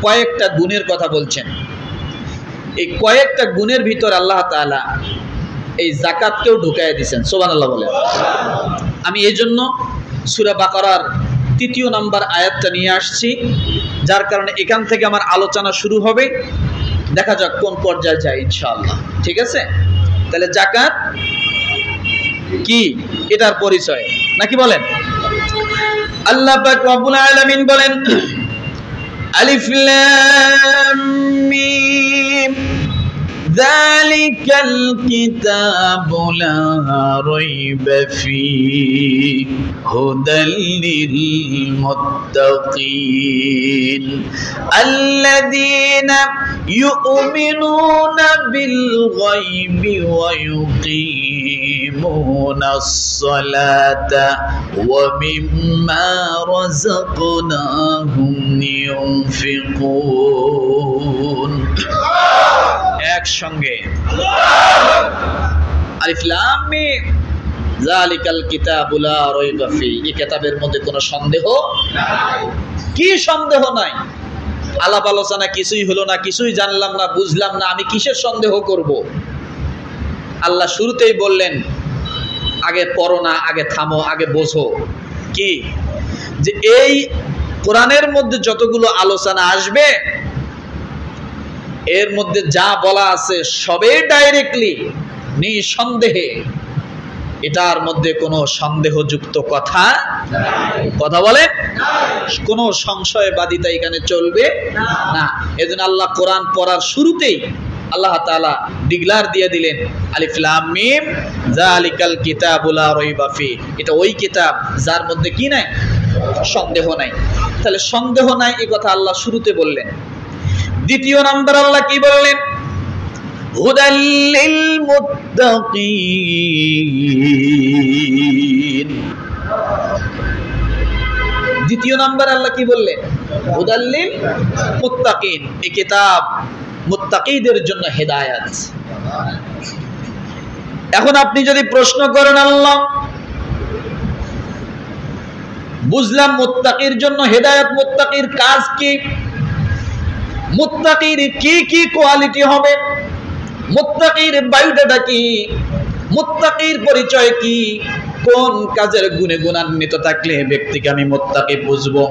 কয়েকটা গুণের কথা বলছেন। এই কয়েকটা গুণের ভিতর আল্লাহ তাআলা এই যাকাতকেও ঢুকাইয়া দিয়েছেন। সুবহানাল্লাহ বলেন। আমি এই জন্য সূরা বাকারার ৩য় নম্বর আয়াতটা নিয়ে আসছি, যার কারণে এখান থেকে আমার আলোচনা শুরু হবে। দেখা যাক কোন পর্যায়ে যায় ইনশাআল্লাহ। ঠিক আছে? তাহলে যাকাত কি, এটার পরিচয় নাকি বলেন? আল্লাহ পাক রব্বুল আলামিন বলেন, আলিফ লাম মিম যালিকাল কিতাবু লা রাইবা ফীহি হুদাল লিল মুত্তাকিন আল্লাযীনা ইউমিনুনা বিল গায়বি ওয়া ইউকিমুনাস সালাতা ওয়া মিম্মা রাযাকনাহুম ইউনফিকুন। একসঙ্গে আলিফ লাম মিম যালিকাল কিতাবু লা রাইবা ফীহি, এই কিতাবের মধ্যে কোনো সন্দেহ নাই। কি সন্দেহ নাই? আলাপ আলোচনা কিছুই হলো না, কিছুই জানলাম না, বুঝলাম না, আমি কিসের সন্দেহ করব? আল্লাহ শুরুতেই বললেন, আগে পড়ো না, আগে থামো, আগে বোঝো। কি যে এই কোরআনের মধ্যে যতগুলো আলোচনা আসবে, এর মধ্যে যা বলা আছে সবে ডাইরেক্টলি নিঃসন্দেহে, এটার মধ্যে কোনো সন্দেহযুক্ত কথা কথা বলে কোনো সংশয়বাদিতা এখানে চলবে না। এজন্য আল্লাহ কোরআন পড়ার শুরুতেই আল্লাহ তাআলা ডিক্লার দিয়ে দিলেন, আলিফ লাম মিম যালিকাল কিতাবু লা রাইবা ফীহি, এটা ওই কিতাব যার মধ্যে কি নাই, সন্দেহ নাই। তাহলে সন্দেহ নাই এই কথা আল্লাহ শুরুতে বললেন। দ্বিতীয় নাম্বার আল্লাহ কি বললেন? হুদাল লিল মুত্তাকিন। দ্বিতীয় নাম্বার আল্লাহ কি বললেন? হুদাল লিল মুত্তাকিন। এই কিতাব মুত্তাকিদের জন্য হেদায়েত। এখন আপনি যদি প্রশ্ন করেন, আল্লাহ বুঝলাম মুত্তাকির জন্য হেদায়েত, মুত্তাকির কাজ কি, মুত্তাকির কি কি কোয়ালিটি হবে, মুত্তাকির বায়োডাটা কি, মুত্তাকির পরিচয় কি, কোন কাজের গুণে গুণান্বিত থাকলে ব্যক্তিকে আমি মুত্তাকি বুঝবো?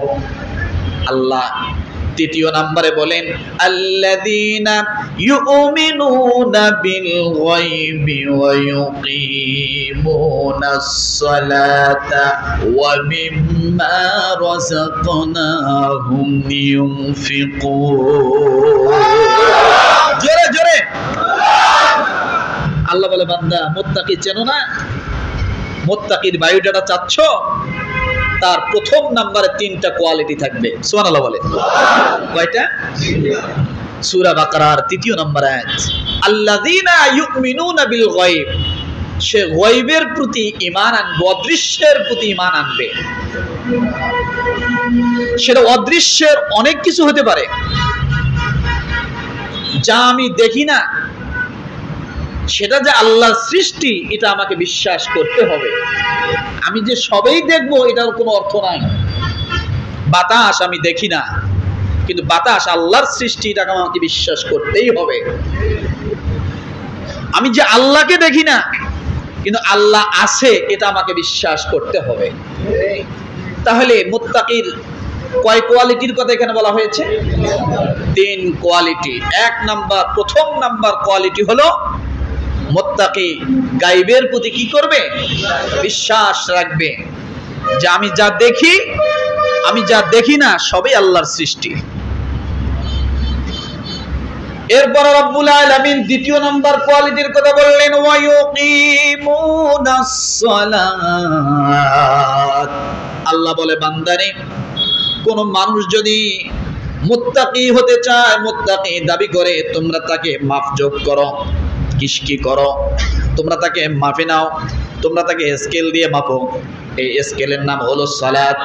আল্লাহ তৃতীয় নম্বরে বলেন, আল্লাযীনা ইউমিনুনা বিল গায়বি ওয়া ইউকিমুনাস সালাতা ওয়া মিম্মা রাযাকনাহুম ইউনফিকুন। জোরে জোরে আল্লাহ বলে, বান্দা মুত্তাকি চেনো না? মুত্তাকির বায়োডাটা চাচ্ছ? তার প্রথম নম্বরে 3টা কোয়ালিটি থাকবে। সুবহানাল্লাহ বলে। কয়টা? সূরা বাকারার 3য় নম্বর আয়াত, আল্লাযীনা ইউমিনুনা বিল গায়ব। সে গায়বের প্রতি ঈমান আনবে, অদৃশ্যের প্রতি ঈমান আনবে। সেটা অদৃশ্যের অনেক কিছু হতে পারে যা আমি দেখি না, সেটা যে আল্লাহর সৃষ্টি এটা আমাকে বিশ্বাস করতে হবে। আমি যে সবেই দেখবো এটার কোনো অর্থ নাই। বাতাস আমি দেখি না, কিন্তু বাতাস আল্লাহর সৃষ্টি, এটাকে আমাকে বিশ্বাস করতেই হবে। আমি যে আল্লাহকে দেখি না, কিন্তু আল্লাহ আছে, এটা আমাকে বিশ্বাস করতে হবে। তাহলে মুত্তাকির কয় কোয়ালিটির কথা এখানে বলা হয়েছে? 3 কোয়ালিটি। প্রথম নাম্বার কোয়ালিটি হলো মুত্তাকি গায়বের প্রতি কি করবে? বিশ্বাস রাখবে যে আমি যা দেখি, আমি যা দেখি না, সবই আল্লাহর সৃষ্টি। এরপর রব্বুল আলামিন দ্বিতীয় নাম্বার কোয়ালিটির কথা বললেন, ওয়া ইউকিমুনাস সালাত। আল্লাহ বলে, বান্দারে, কোন মানুষ যদি মুত্তাকি হতে চায়, মুত্তাকি দাবি করে, তোমরা তাকে মাফযোগ করো, কিসকি করো, তোমরা তাকে মাফে নাও, তোমরা তাকে স্কেল দিয়ে মাপো। এই স্কেলের নাম হলো সালাত,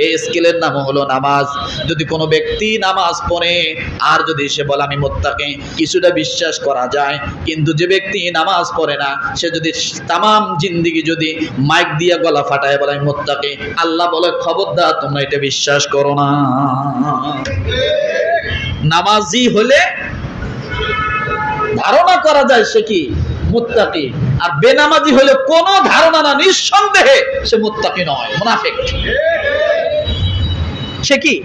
এই স্কেলের নাম হলো নামাজ। যদি কোনো ব্যক্তি নামাজ পড়ে আর যদি সে বলে আমি মুত্তাকি, কিছুটা বিশ্বাস করা যায়। কিন্তু যে ব্যক্তি নামাজ পড়ে না, সে যদি তামাম জিন্দেগি যদি মাইক দিয়ে গলা ফাটায় বলে আমি মুত্তাকি, আল্লাহ বলে খবরদার তোমরা এটা বিশ্বাস করো না। নামাজি হলে ধারণা করা যায় সে কি মুত্তাকি, আর বেনামাজি হলে কোনো ধারণা না, নিঃসন্দেহে সে মুত্তাকি নয়, মুনাফিক। সে কি?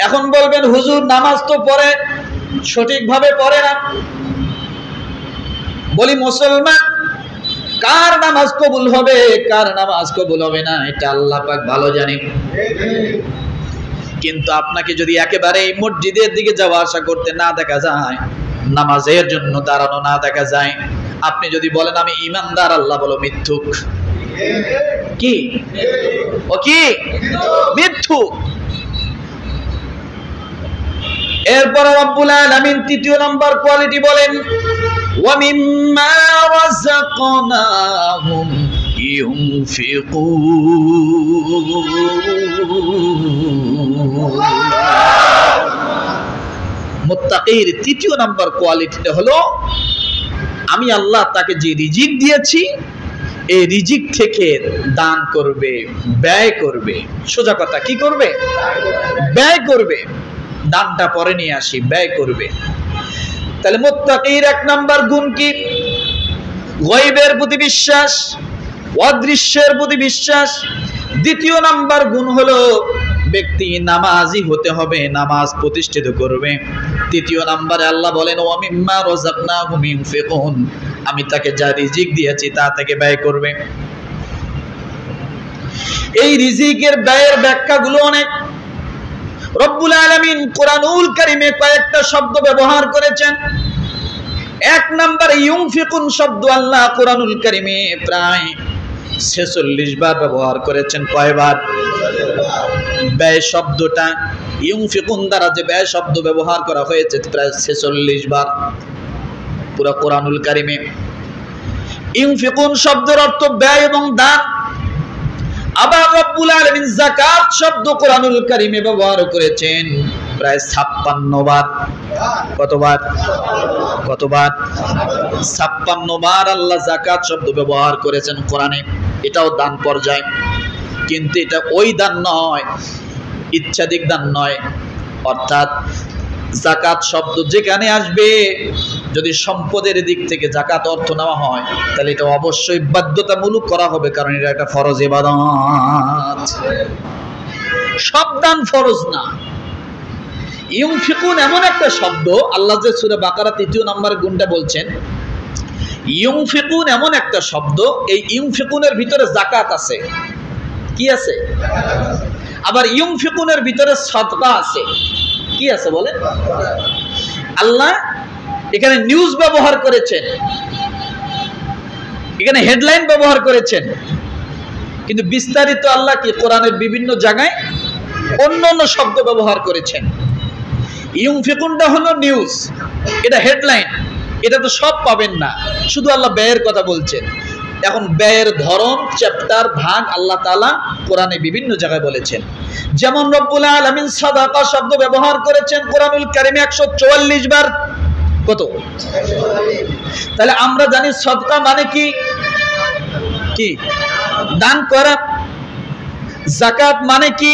এখন বলবেন হুজুর নামাজ তো পড়ে, সঠিকভাবে পড়ে না। বলি মুসলমান, কার নামাজ কবুল হবে কার নামাজ কবুল হবে না এটা আল্লাহ পাক ভালো জানেন। কিন্তু আপনাকে যদি একেবারে মসজিদের দিকে যাওয়া আসা করতে না দেখা যায়, নামাজের জন্য দাঁড়ানো না দেখা যায়, আপনি যদি বলেন আমি ইমানদার, আল্লাহ বলো মিথ্যুক। কি ও কি মিথ্যুক। এরপর রব্বুল আলামিন তৃতীয় নাম্বার কোয়ালিটি বলেন, ওয়া মিম্মা রাযাকনাহুম ইউনফিকুন। মুত্তাকির তৃতীয় নাম্বার কোয়ালিটিটা হলো আমি আল্লাহ তাকে যে রিজিক দিয়েছি এই রিজিক থেকে দান করবে, ব্যয় করবে। সোজা কথা, কি করবে? ব্যয় করবে। দানটা পরে নিয়ে আসি, ব্যয় করবে। তাহলে মুত্তাকির এক নাম্বার গুণ কি? গায়বের প্রতি বিশ্বাস, অদৃশ্যের প্রতি বিশ্বাস। দ্বিতীয় নাম্বার গুণ হলো ব্যক্তি নামাজি হতে হবে, নামাজ প্রতিষ্ঠিত করবে। তৃতীয় নাম্বারে আল্লাহ বলেন ওয়া মিম্মা রাযাকনাহুম ইউনফিকুন, আমি তাকে যা রিজিক দিয়েছি তা থেকে ব্যয় করবে। এই রিজিকের ব্যয়ের ব্যাখ্যাগুলো অনেক। রব্বুল আলামিন কোরআনুল কারীমে কয়েকটা শব্দ ব্যবহার করেছেন। এক নম্বরে ইউনফিকুন শব্দ আল্লাহ কোরআনুল কারীমে প্রায় 46 বার ব্যবহার করেছেন। কয়বার? ব্যয় শব্দটা ইউনফিকুন দ্বারা যে ব্যয় শব্দ ব্যবহার করা হয়েছে প্রায় 46 বার পুরো কোরআনুল কারীমে। ইউনফিকুন শব্দের অর্থ ব্যয় এবং দান। আবার রব্বুল আলামিন যাকাত শব্দ কোরআনুল কারীমে ব্যবহার করেছেন প্রায় 56 বার। কতবার? 56 বার আল্লাহ যাকাত শব্দ ব্যবহার করেছেন কোরআনে। এটাও দান পর্যায়, কিন্তু এটা ওই দান নয়, ইচ্ছাদিক দান নয়। অর্থাৎ যাকাত শব্দ যেখানে আসবে, যদি সম্পদের দিক থেকে যাকাত অর্থ নেওয়া হয় তাহলে এটা অবশ্যই বাধ্যতামূলক করা হবে, কারণ এটা একটা ফরজ ইবাদত। সব দান ফরজ না। ইউনফিকুন এমন একটা শব্দ, আল্লাহ যে সূরা বাকারা 3 নম্বর গুণটা বলছেন, ইউনফিকুন এমন একটা শব্দ, এই ইউনফিকুনের ভিতরে যাকাত আছে। কি আছে? আবার ইউনফিকুনের ভিতরে সাদকা আছে। কি আছে বলে? আল্লাহ এখানে নিউজ ব্যবহার করেছেন, এখানে হেডলাইন ব্যবহার করেছেন, কিন্তু বিস্তারিত আল্লাহ কি কোরআনের বিভিন্ন জায়গায় অন্য অন্য শব্দ ব্যবহার করেছেন। ইউনফিকুনটা হলো নিউজ, এটা হেডলাইন, এটা তো সব পাবেন না, শুধু আল্লাহ ব্যয়ের কথা বলছেন। এখন ব্যয়ের ধরন, চ্যাপ্টার, ভাগ আল্লাহ তাআলা কোরআনে বিভিন্ন জায়গায় বলেছেন। যেমন রব্বুল আলামিন সাদাকা শব্দ ব্যবহার করেছেন কোরআনুল কারীমে 144 বার। কত? তাহলে আমরা জানি সাদকা মানে কি? কি? দান করা। যাকাত মানে কি?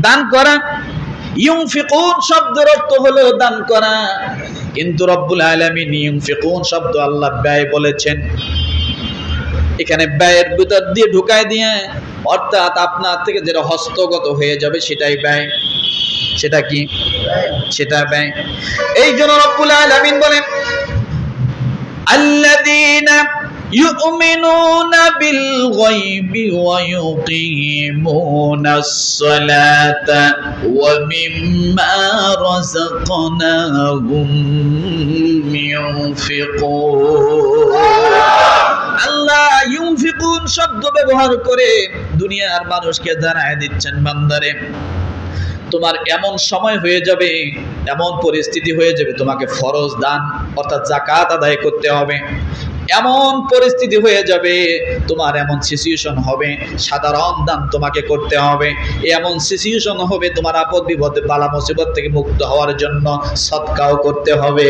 দান করা। ইউনফিকুন শব্দের অর্থ হলো দান করা, কিন্তু রব্বুল আলামিন ইউনফিকুন শব্দ আল্লাহ ব্যয় বলেছেন। এখানে ব্যয়ের ভিতর দিয়ে ঢুকায় দিয়ে, অর্থাৎ আপনার থেকে যেটা হস্তগত হয়ে যাবে সেটাই ব্যয়। সেটা কি? সেটা ব্যয়। এই জন্য রব্বুল আলামিন বলেন আল্লাযীনা ইউমিনুনা বিল গায়বি ওয়া ইউকিমুনাস সালাতা ওয়া মিম্মা রাযাকনাহুম ইউনফিকুন। আল্লাহ ইউনফিকুন শব্দ ব্যবহার করে দুনিয়ার মানুষকে জানায় দিচ্ছেন, বান্দারে তোমার এমন সময় হয়ে যাবে, এমন পরিস্থিতি হয়ে যাবে, তোমাকে ফরজ দান অর্থাৎ যাকাত আদায় করতে হবে। এমন পরিস্থিতি হয়ে যাবে, তোমার এমন সিচুয়েশন হবে, সাধারণ দান তোমাকে করতে হবে। এমন সিচুয়েশন হবে, তোমার আপদ বিপদে বালা মুসিবত থেকে মুক্ত হওয়ার জন্য সদকাও করতে হবে।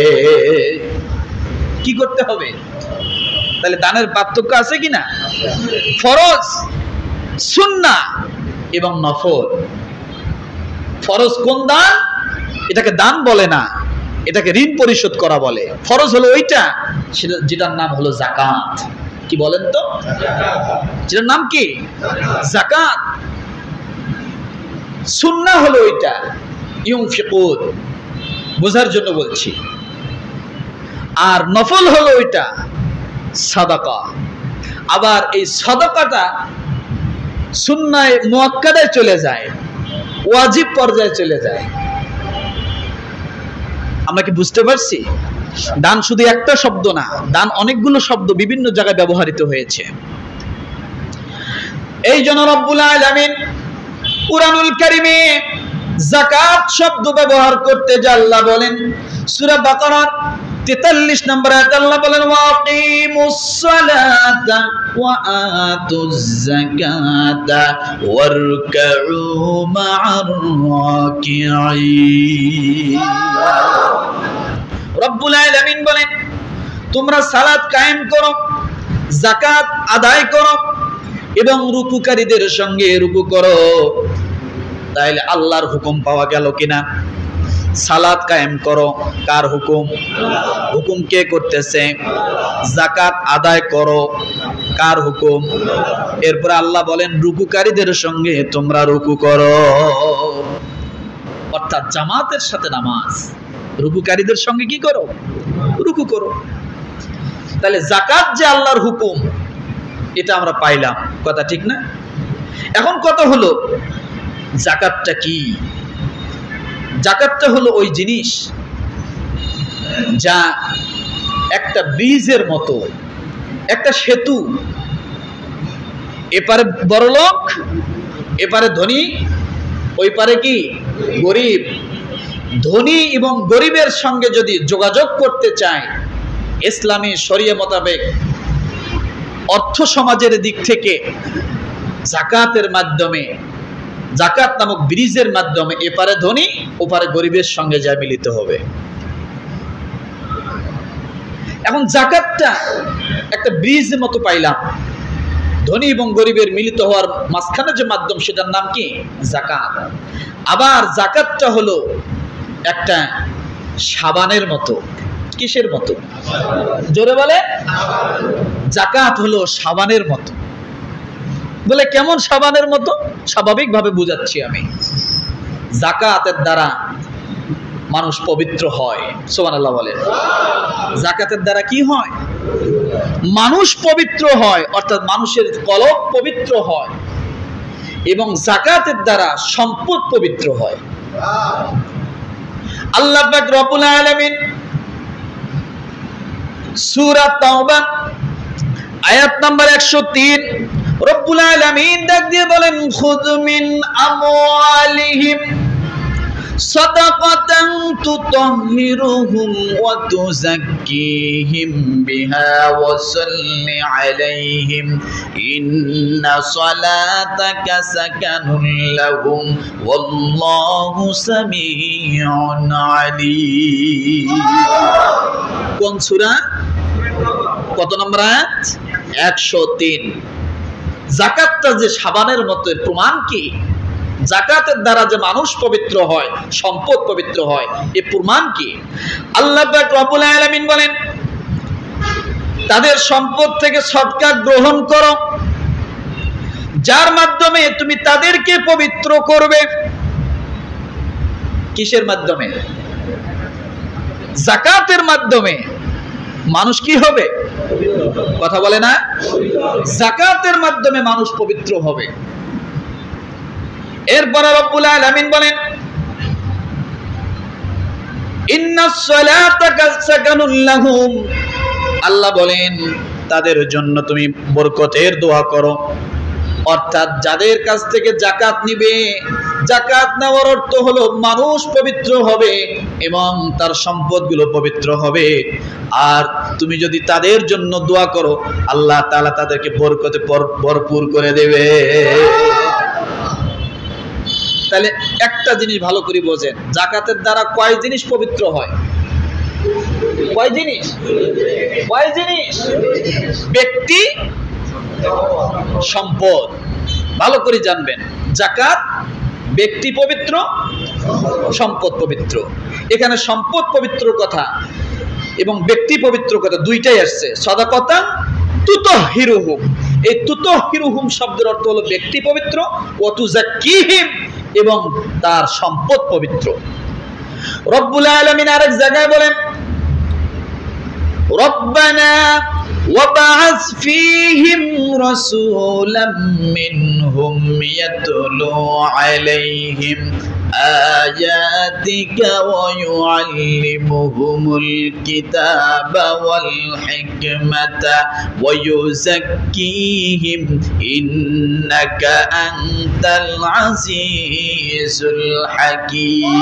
কি করতে হবে? তাহলে দানের পার্থক্য আছে কিনা? ফরজ, সুন্নাহ এবং নফল। ফরজ কোন দান? এটাকে দান বলে না, এটাকে ঋণ পরিশোধ করা বলে। ফরজ হলো ওইটা যেটার নাম হলো যাকাত। কি বলেন তো? যেটার নাম কি? যাকাত। সুন্নাহ হলো ওইটা, ইউনফিকুন, বোঝার জন্য বলছি। আর নফল হলো ওইটা সাদাকা। আবার এই সাদাকাটা সুন্নায় মুআক্কাদায় চলে যায়, ওয়াজিব পর্যায়ে চলে যায়। আমরা কি বুঝতে পারছি? দান শুধু একটা শব্দ না, দান অনেকগুলো শব্দ বিভিন্ন জায়গায় ব্যবহৃত হয়েছে। এই জন্য রব্বুল আলামিন কুরআনুল কারীমে যাকাত শব্দ ব্যবহার করতে যে আল্লাহ বলেন, সূরা বাকারার 43 নম্বর আয়াতে আল্লাহ বলেন, ওয়াকিমুস সালাতা ওয়া আতুজ যাকাতা ওয়ারকাউ মা'আর রাকিঈন। রব্বুল আলামিন বলেন, তোমরা সালাত কায়েম করো, যাকাত আদায় করো এবং রুকুকারীদের সঙ্গে রুকু করো। তাইলে আল্লাহর হুকুম পাওয়া গেল কিনা? সালাত কায়েম করো, কার হুকুম? হুকুম কে করতেছে? যাকাত আদায় করো, কার হুকুম? এরপর আল্লাহ বলেন রুকুকারীদের সঙ্গে তোমরা রুকু করো, অর্থাৎ জামাতের সাথে নামাজ। রুকুকারীদের সঙ্গে কি করো? রুকু করো। তাহলে যাকাত যে আল্লাহর হুকুম, এটা আমরা পাইলাম, কথা ঠিক না? এখন কথা হলো যাকাতটা কি? যাকাতটা হলো ওই জিনিস যা একটা ব্রিজের মতো, একটা সেতু, এপারে বড়লোক, এপারে ধনী, ওই পারে কি গরিব। ধনী এবং গরিবের সঙ্গে যদি যোগাযোগ করতে চায়, ইসলামী শরিয়া মোতাবেক অর্থ সমাজের দিক থেকে যাকাতের মাধ্যমে, যাকাত নামক ব্রিজের মাধ্যমে এপারে ধনী ওপারে গরিবের সঙ্গে যা মিলিত হবে। এখন যাকাতটা একটা ব্রিজের মতো পাইলাম, ধনী এবং গরিবের মিলিত হওয়ার মাঝখানে যে মাধ্যম, সেটার নাম কি? যাকাত। আবার যাকাতটা হলো একটা সাবানের মতো। কিসের মতো? জোরে বলে। যাকাত হলো সাবানের মতো। বলে কেমন সাবানের মতো? স্বাভাবিকভাবে বুঝাচ্ছি আমি। যাকাতের দ্বারা মানুষ পবিত্র হয়। সুবহানাল্লাহ বলেন। যাকাতের দ্বারা কি হয়? মানুষ পবিত্র হয়, অর্থাৎ মানুষের কলব পবিত্র হয়, এবং যাকাতের দ্বারা সম্পদ পবিত্র হয়। আল্লাহ পাক রব্বুল আলামিন সূরা তাওবা আয়াত নাম্বার 103 রব্বুল আলামিন ডাক দিয়ে বলেন, খুয মিন আমওয়ালিহিম সাদাকাতান তুতাহহিরুহুম ওয়া তুযাক্কিহিম বিহা ওয়া সাল্লি আলাইহিম ইন্না সালাতাকা সাকানুল লাহুম ওয়াল্লাহু সামিউন আলীম। কোন সূরা? কত নম্বর আয়াত? 103। যাকাতটা যে সাবানের মতো, প্রমাণ কি? যাকাতের দ্বারা যে মানুষ পবিত্র হয়, সম্পদ পবিত্র হয়, এর প্রমাণ কি? আল্লাহ পাক রব্বুল আলামিন বলেন, তাদের সম্পদ থেকে সদকা গ্রহণ করো, যার মাধ্যমে তুমি তাদেরকে পবিত্র করবে। কিসের মাধ্যমে? যাকাতের মাধ্যমে মানুষ কি হবে? কথা বলে না? যাকাতের মাধ্যমে মানুষ পবিত্র হবে। এরপর রব্বুল আলামিন বলেন, ইন্নাস সালাতাকা সাকানুল লাহুম। আল্লাহ বলেন তাদের জন্য তুমি বরকতের দোয়া করো, অর্থাৎ যাদের কাছ থেকে যাকাত নিবে, যাকাত নেওয়ার অর্থ হলো মানুষ পবিত্র হবে এবং তার সম্পদগুলো পবিত্র হবে। আর তুমি যদি তাদের জন্য দোয়া করো, আল্লাহ তাআলা তাদেরকে বরকতে ভরপুর করে দেবে। তাহলে একটা জিনিস ভালো করে বোঝেন, যাকাতের দ্বারা কয় জিনিস পবিত্র হয়? কয় জিনিস? কয় জিনিস? ব্যক্তি, সম্পদ। ভালো করে জানবেন, যাকাত ব্যক্তি পবিত্র, সম্পদ পবিত্র। এখানে সম্পদ পবিত্র কথা এবং ব্যক্তি পবিত্র কথা দুইটাই আসছে। সাদাকাতান তুতাহহিরুহুম, এই তুতাহহিরুহুম শব্দের অর্থ হলো ব্যক্তি পবিত্র, ওয়া তুযাক্কিহিম এবং তার সম্পদ পবিত্র। রব্বুল আলামিন আরেক জায়গায় বলেন, রব্বানা ওয়াবআস ফীহিম রাসূলাম মিনহুম ইয়াতলু আলাইহিম আয়াতিকা ওয়া ইউআল্লিমুহুমুল কিতাবা ওয়াল হিকমাতা ওয়া ইউযাক্কিহিম ইন্নাকা আনতাল আজিজুল হাকীম।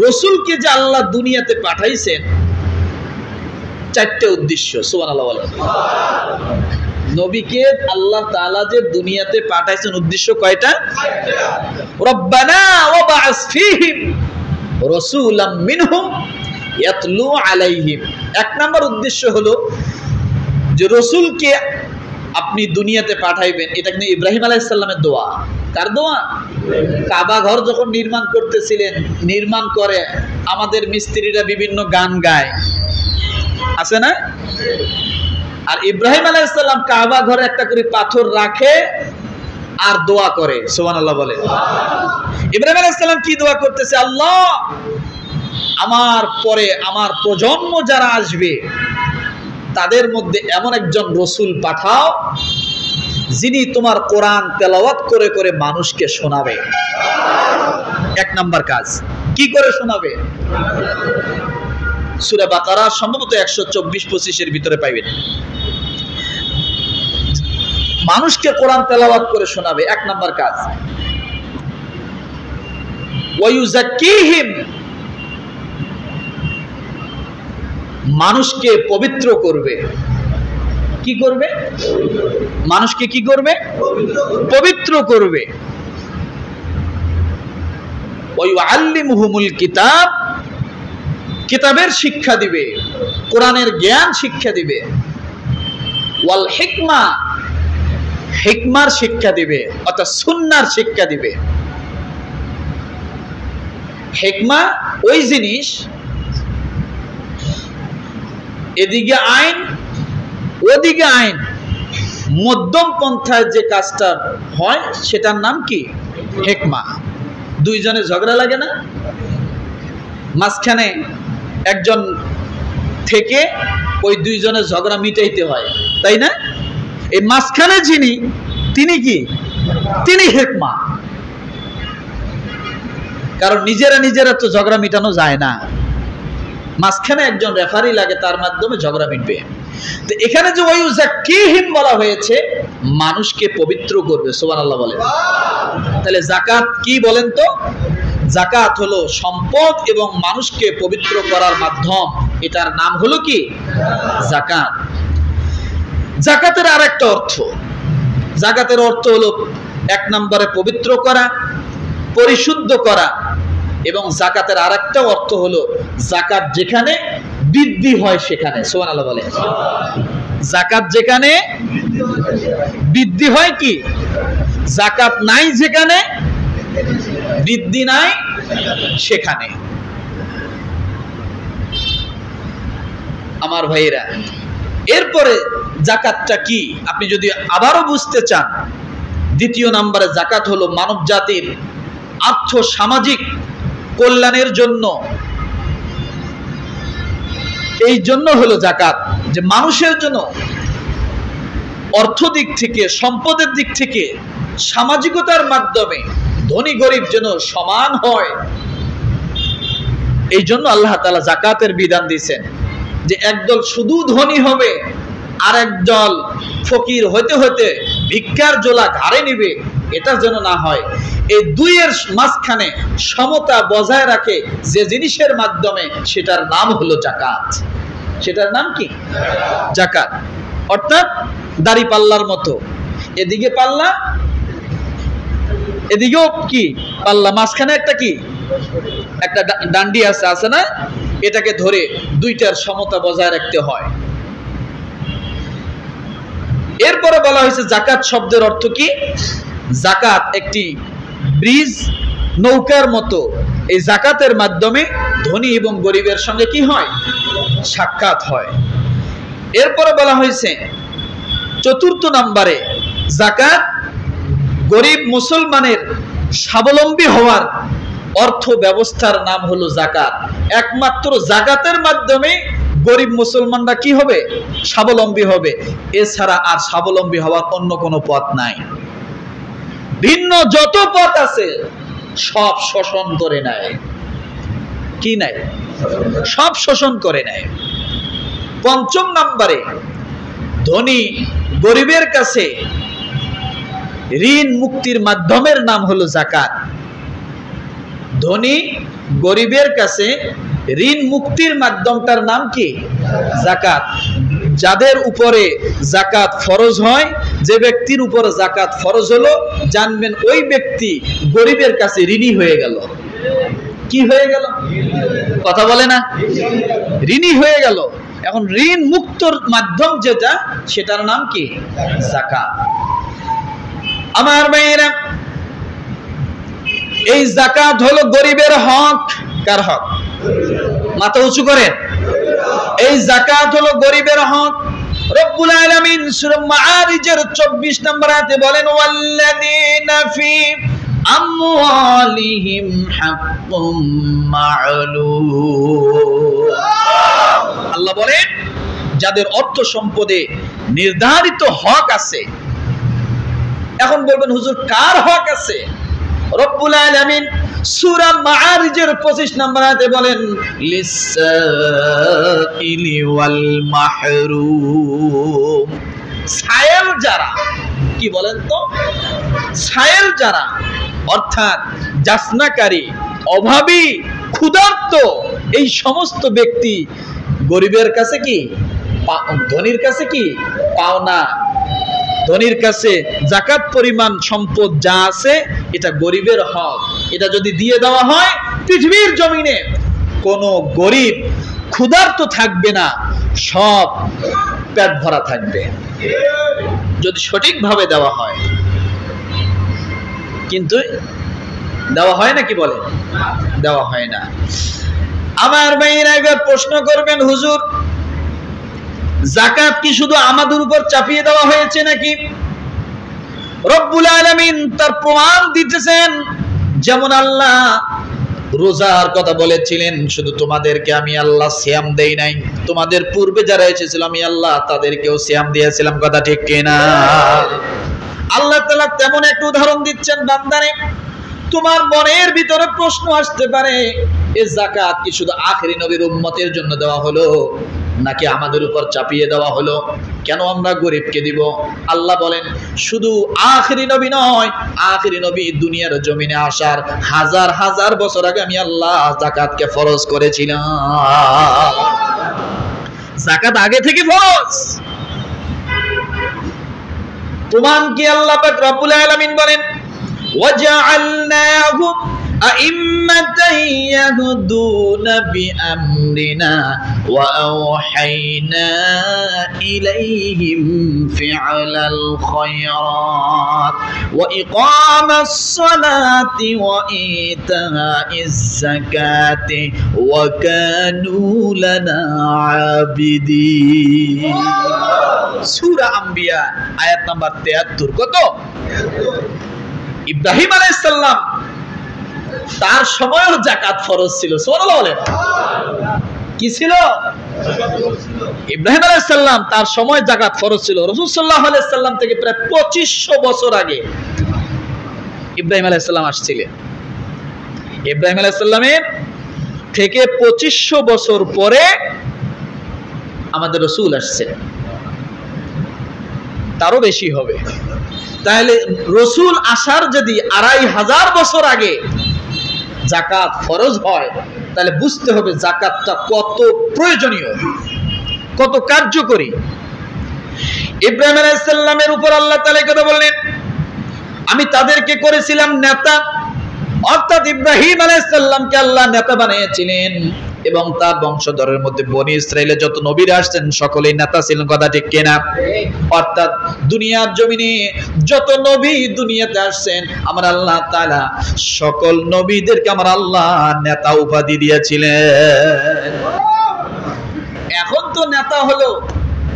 রসুলকে যে আল্লাহ দুনিয়াতে পাঠাইছেন চারটে উদ্দেশ্য। সুবহানাল্লাহ বলেন। নবীকে আল্লাহ তাআলা যে দুনিয়াতে পাঠাইছেন উদ্দেশ্য কয়টা? রব্বানা ওয়াবআস ফীহিম রাসূলাম মিনহুম ইয়াতলু আলাইহিম। এক নাম্বার উদ্দেশ্য হলো যে রসুলকে আপনি দুনিয়াতে পাঠাইবেন, এটা কিন্তু ইব্রাহিম আলাইহিস সালামের দোয়া। কার দোয়া? কাবা ঘর যখন নির্মাণ করতেছিলেন, নির্মাণ করে আমাদের মিস্ত্রিরা বিভিন্ন গান গায়, আছে না? আর ইব্রাহিম আলাইহিস সালাম কাবা ঘরে একটা করে পাথর রাখে আর দোয়া করে। সুবহানাল্লাহ বলে। ইব্রাহিম আলাইহিস সালাম কি দোয়া করতেছে? আল্লাহ, আমার পরে আমার প্রজন্ম যারা আসবে তাদের মধ্যে এমন একজন রসুল পাঠাও যিনি তোমার কোরআন তেলাওয়াত করে করে মানুষকে শোনাবে। এক নাম্বার কাজ। কি করে শোনাবে? সূরা বাকারা সম্ভবত 124-25 এর ভিতরে পাইবেন। মানুষকে কোরআন তেলাওয়াত করে শোনাবে, এক নাম্বার কাজ। ওয়া ইউযাক্কিহিম, মানুষকে পবিত্র করবে। কি করবে? মানুষকে কি করবে? পবিত্র করবে। ওয়া ইউআল্লিমুহুমুল কিতাব, কিতাবের শিক্ষা দিবে, কোরআনের জ্ঞান শিক্ষা দিবে। ওয়াল হিকমা, হিকমার শিক্ষা দিবে, অর্থাৎ সুন্নাহর শিক্ষা দিবে। হিকমা ওই জিনিস, এদিকে আইন ওদিকে আইন, মধ্যম পন্থায় যে কাজটা হয় সেটার নাম কি? হিকমা। দুইজনে ঝগড়া লাগে না, মাঝখানে একজন থেকে ওই দুইজনের ঝগড়া মিটাইতে হয়, তাই না? এই মাঝখানে যিনি, তিনি কি? তিনি হিকমা। কারণ নিজেরা নিজেরা তো ঝগড়া মিটানো যায় না, মাঝখানে একজন রেফারি লাগে, তার মাধ্যমে ঝগড়া মিটবে। তো এখানে যে ওয়া ইউযাক্কিহিম বলা হয়েছে, মানুষকে পবিত্র করবে। সুবহানাল্লাহ বলেন। তাহলে যাকাত কি বলেন তো? যাকাত হলো সম্পদ এবং মানুষকে পবিত্র করার মাধ্যম। এটার নাম হলো কি? যাকাত। যাকাতের আরেকটা অর্থ, যাকাতের অর্থ হলো এক নম্বরে পবিত্র করা, পরিশুদ্ধ করা, এবং যাকাতের আরেকটা অর্থ হলো যাকাত যেখানে বৃদ্ধি হয় সেখানে। সুবহানাল্লাহ বলে। যাকাত যেখানে বৃদ্ধি হয়, কি? যাকাত নাই যেখানে, বৃদ্ধি নাই সেখানে। আমার ভাইয়েরা, এরপরে যাকাতটা কি আপনি যদি আবারও বুঝতে চান, দ্বিতীয় নম্বরে যাকাত হলো মানব জাতির আর্থ সামাজিক কল্যাণের জন্য। এই জন্য হলো যাকাত যে মানুষের জন্য অর্থ দিক থেকে, সম্পদের দিক থেকে, সামাজিকতার মাধ্যমে ধনী গরিব যেন সমান হয়। এই জন্য আল্লাহ তাআলা যাকাতের বিধান দিয়েছেন যে একদল শুধু ধনী হবে আর একদল ফকির হতে হতে ভিক্ষার জোলা ঘাড়ে নিবে, এটা যেন না হয়। এই দুইয়ের মাঝখানে সমতা বজায় রাখে যে জিনিসের মাধ্যমে, সেটার নাম হলো যাকাত। সেটার নাম কি? যাকাত। অর্থাৎ দাড়ি পাল্লার মতো, এদিকে পাল্লা এদিকেও কি পাল্লা, মাঝখানে একটা কি? একটা ডান্ডি আছে না? এটাকে ধরে দুইটার সমতা বজায় রাখতে হয়। এরপরে বলা হয়েছে যাকাত শব্দের অর্থ কি? যাকাত একটি ব্রিজ, নৌকার মতো এই যাকাতের মাধ্যমে ধনী এবং গরিবের সঙ্গে কি হয়? সাক্ষাৎ হয়। এরপরে বলা হয়েছে চতুর্থ নম্বরে যাকাত গরিব মুসলমানের স্বাবলম্বী হওয়ার অর্থ ব্যবস্থার নাম হলো যাকাত। একমাত্র যাকাতের মাধ্যমে গরিব মুসলমানরা কি হবে? স্বাবলম্বী হবে। এছাড়া আর স্বাবলম্বী হওয়ার অন্য কোনো পথ নাই। ভিন্ন যত পথ আছে সব শোষণ করে নেয়। কি নাই? সব শোষণ করে নেয়। পঞ্চম নম্বরে ধনী গরিবের কাছে ঋণ মুক্তির মাধ্যমের নাম হলো যাকাত। ধনী গরিবের কাছে ঋণ মুক্তির মাধ্যমটার নাম কি? যাকাত। যাদের উপরে যাকাত ফরজ হয়, যে ব্যক্তির উপরে যাকাত ফরজ হলো, জানবেন ওই ব্যক্তি গরিবের কাছে ঋণী হয়ে গেল। কি হয়ে গেল? কথা বলে না? ঋণী হয়ে গেল। এখন ঋণ মুক্তর মাধ্যম যেটা, সেটার নাম কি? যাকাত। আমার ভাইয়েরা, এই যাকাত হলো গরিবের হক। কার হক? মাথা উঁচু করেন। এই যাকাত হলো গরিবের হক। রব্বুল আলামিন সূরা মাআরিজের 24 নম্বর আয়াতে বলেন, ওয়াল্লাযীনা ফি আমওয়ালিহিম হাক্কুম মা'লুম। আল্লাহ বলেন, যাদের অর্থ সম্পদে নির্ধারিত হক আছে। এখন বলবেন, হুজুর কার হক আছে? রব্বুল আলামিন সূরা মাআরিজের 25 নম্বর আয়াতে বলেন, লিসাইলি ওয়াল মাহরুম। সায়েল যারা, কি বলেন তো? সায়েল যারা, অর্থাৎ যাচনাকারী, অভাবী, ক্ষুধার্ত, এই সমস্ত ব্যক্তি গরিবের কাছে কি? ধনীর কাছে কি? পাওনা। ধনীর কাছে যাকাত পরিমাণ সম্পদ যা আছে, এটা গরিবের হক। এটা যদি দিয়ে দেওয়া হয়, পৃথিবীর জমিনে কোনো গরিব ক্ষুধার্ত থাকবে না, সব পেট ভরা থাকবে, যদি সঠিকভাবে দেওয়া হয়। কিন্তু দেওয়া হয় না, কি বলে? দেওয়া হয় না। আমার ভাইয়েরা একবার প্রশ্ন করবেন, হুজুর যাকাত কি শুধু আমাদের উপর চাপিয়ে দেওয়া হয়েছে নাকি? রব্বুল আলামিন তার প্রমাণ দিতেছেন। যেমন আল্লাহ রোজার কথা বলেছিলেন, শুধু তোমাদেরকে আমি আল্লাহ সিয়াম দেই নাই, তোমাদের পূর্বে যারা এসেছিল আমি আল্লাহ তাদেরকেও সিয়াম দিয়েছিলাম। কথা ঠিক কিনা? আল্লাহ তাআলা তেমন একটা উদাহরণ দিচ্ছেন, বান্দারে তোমার মনের ভিতরে প্রশ্ন আসতে পারে, এই যাকাত কি শুধু আখেরি নবীর উম্মতের জন্য দেওয়া হলো নাকি আমাদের উপর চাপিয়ে দেওয়া হলো? কেন আমরা গরিবকে দিব? আল্লাহ বলেন, শুধু আখেরি নবী নয়, আখেরি নবী দুনিয়ার জমিনে আসার হাজার হাজার বছর আগে আমি আল্লাহ যাকাতকে ফরজ করেছিলাম। যাকাত আগে থেকে ফরজ। প্রমাণ কি? আল্লাহ পাক রব্বুল আলামিন বলেন, ওয়াজআলনাহুম আইম্মাতান ইয়াহদুনা বিআমরিনা ওয়া আওহাইনা ইলাইহিম ফি'লাল খায়রাত ওয়া ইকামাস সালাতি ওয়া ইতাইজ যাকাতি ওয়া কানু লানা আবিদিন। সূরা আম্বিয়া আয়াত নাম্বার 73। কত? ইব্রাহিম আলাইহিস সালাম তার সময়ও যাকাত ফরজ ছিল। সুবহানাল্লাহ বলেন। কি ছিল? ইব্রাহিম আলাইহিস সালাম তার সময় যাকাত ফরজ ছিল। রাসূল সাল্লাল্লাহু আলাইহি সাল্লাম থেকে প্রায় 2500 বছর আগে ইব্রাহিম আলাইহিস সালাম আসছিলেন। ইব্রাহিম আলাইহিস সালামের থেকে 2500 বছর পরে আমাদের রাসূল আসছেন, তারও বেশি হবে। তাহলে রাসূল আসার যদি 2500 বছর আগে যাকাত ফরজ হয়, তাহলে বুঝতে হবে যাকাতটা কত প্রয়োজনীয়, কত কার্যকরী। ইব্রাহিম আলাইহিস সালামের উপর আল্লাহ তাআলা কথা বললেন, আমি তাদেরকে করেছিলাম নেতা, অর্থাৎ ইব্রাহিম আলাইহিস সালামকে আল্লাহ নেতা বানিয়েছিলেন এবং তার বংশধরের মধ্যে বনি ইসরাইলের যত নবীরা আসছেন সকলেই নেতা ছিলেন, কথা ঠিক কিনা? অর্থাৎ দুনিয়ার জমিনে যত নবী দুনিয়াতে আসছেন আমার আল্লাহ তাআলা সকল নবীদেরকে আমার আল্লাহ নেতা উপাধি দিয়েছিলেন। এখন তো নেতা হলো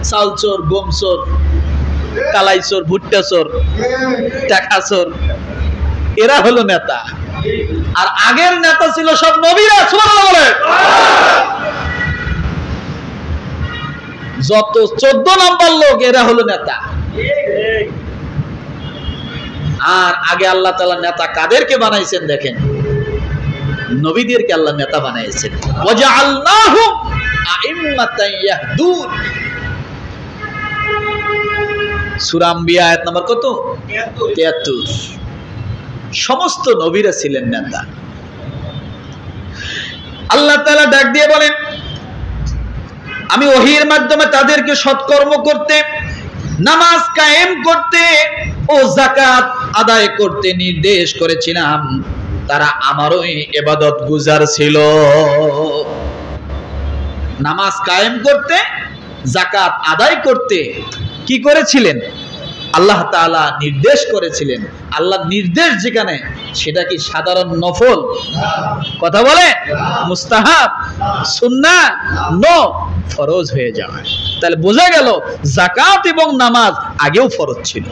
চালচোর, গমচোর, কালাইচোর, ভুট্টাচোর, টাকাচোর, এরা হলো নেতা। আর আগের নেতা ছিল সব নবীরা। সুবহানাল্লাহ বলে। যত 14 নম্বর লোক এরা হলো নেতা। আর আগে আল্লাহ তাআলা নেতা কাদেরকে বানাইছেন দেখেন, নবীদেরকে আল্লাহ নেতা বানাইছেন। ওয়াজআলনাহুম আইম্মাতান ইয়াহদুন। সূরা আম্বিয়া আয়াত নাম্বার কত? 73। সমস্ত নবীরা ছিলেন নেতা। আল্লাহ তাআলা ডাক দিয়ে বলেন, আমি ওহীর মাধ্যমে তাদেরকে সৎকর্ম করতে, নামাজ কায়েম করতে ও যাকাত আদায় করতে নির্দেশ করেছিলাম। তারা আমারই ইবাদত গুজার ছিল। নামাজ কায়েম করতে, যাকাত আদায় করতে কি করেছিলেন? আল্লাহ তাআলা নির্দেশ করেছিলেন। আল্লাহর নির্দেশ যেখানে, সেটা কি সাধারণ নফল? কথা বলে মুস্তাহাব, সুন্নাহ, নো, ফরজ হয়ে যায়। তাহলে বোঝা গেল যাকাত এবং নামাজ আগেও ফরজ ছিল।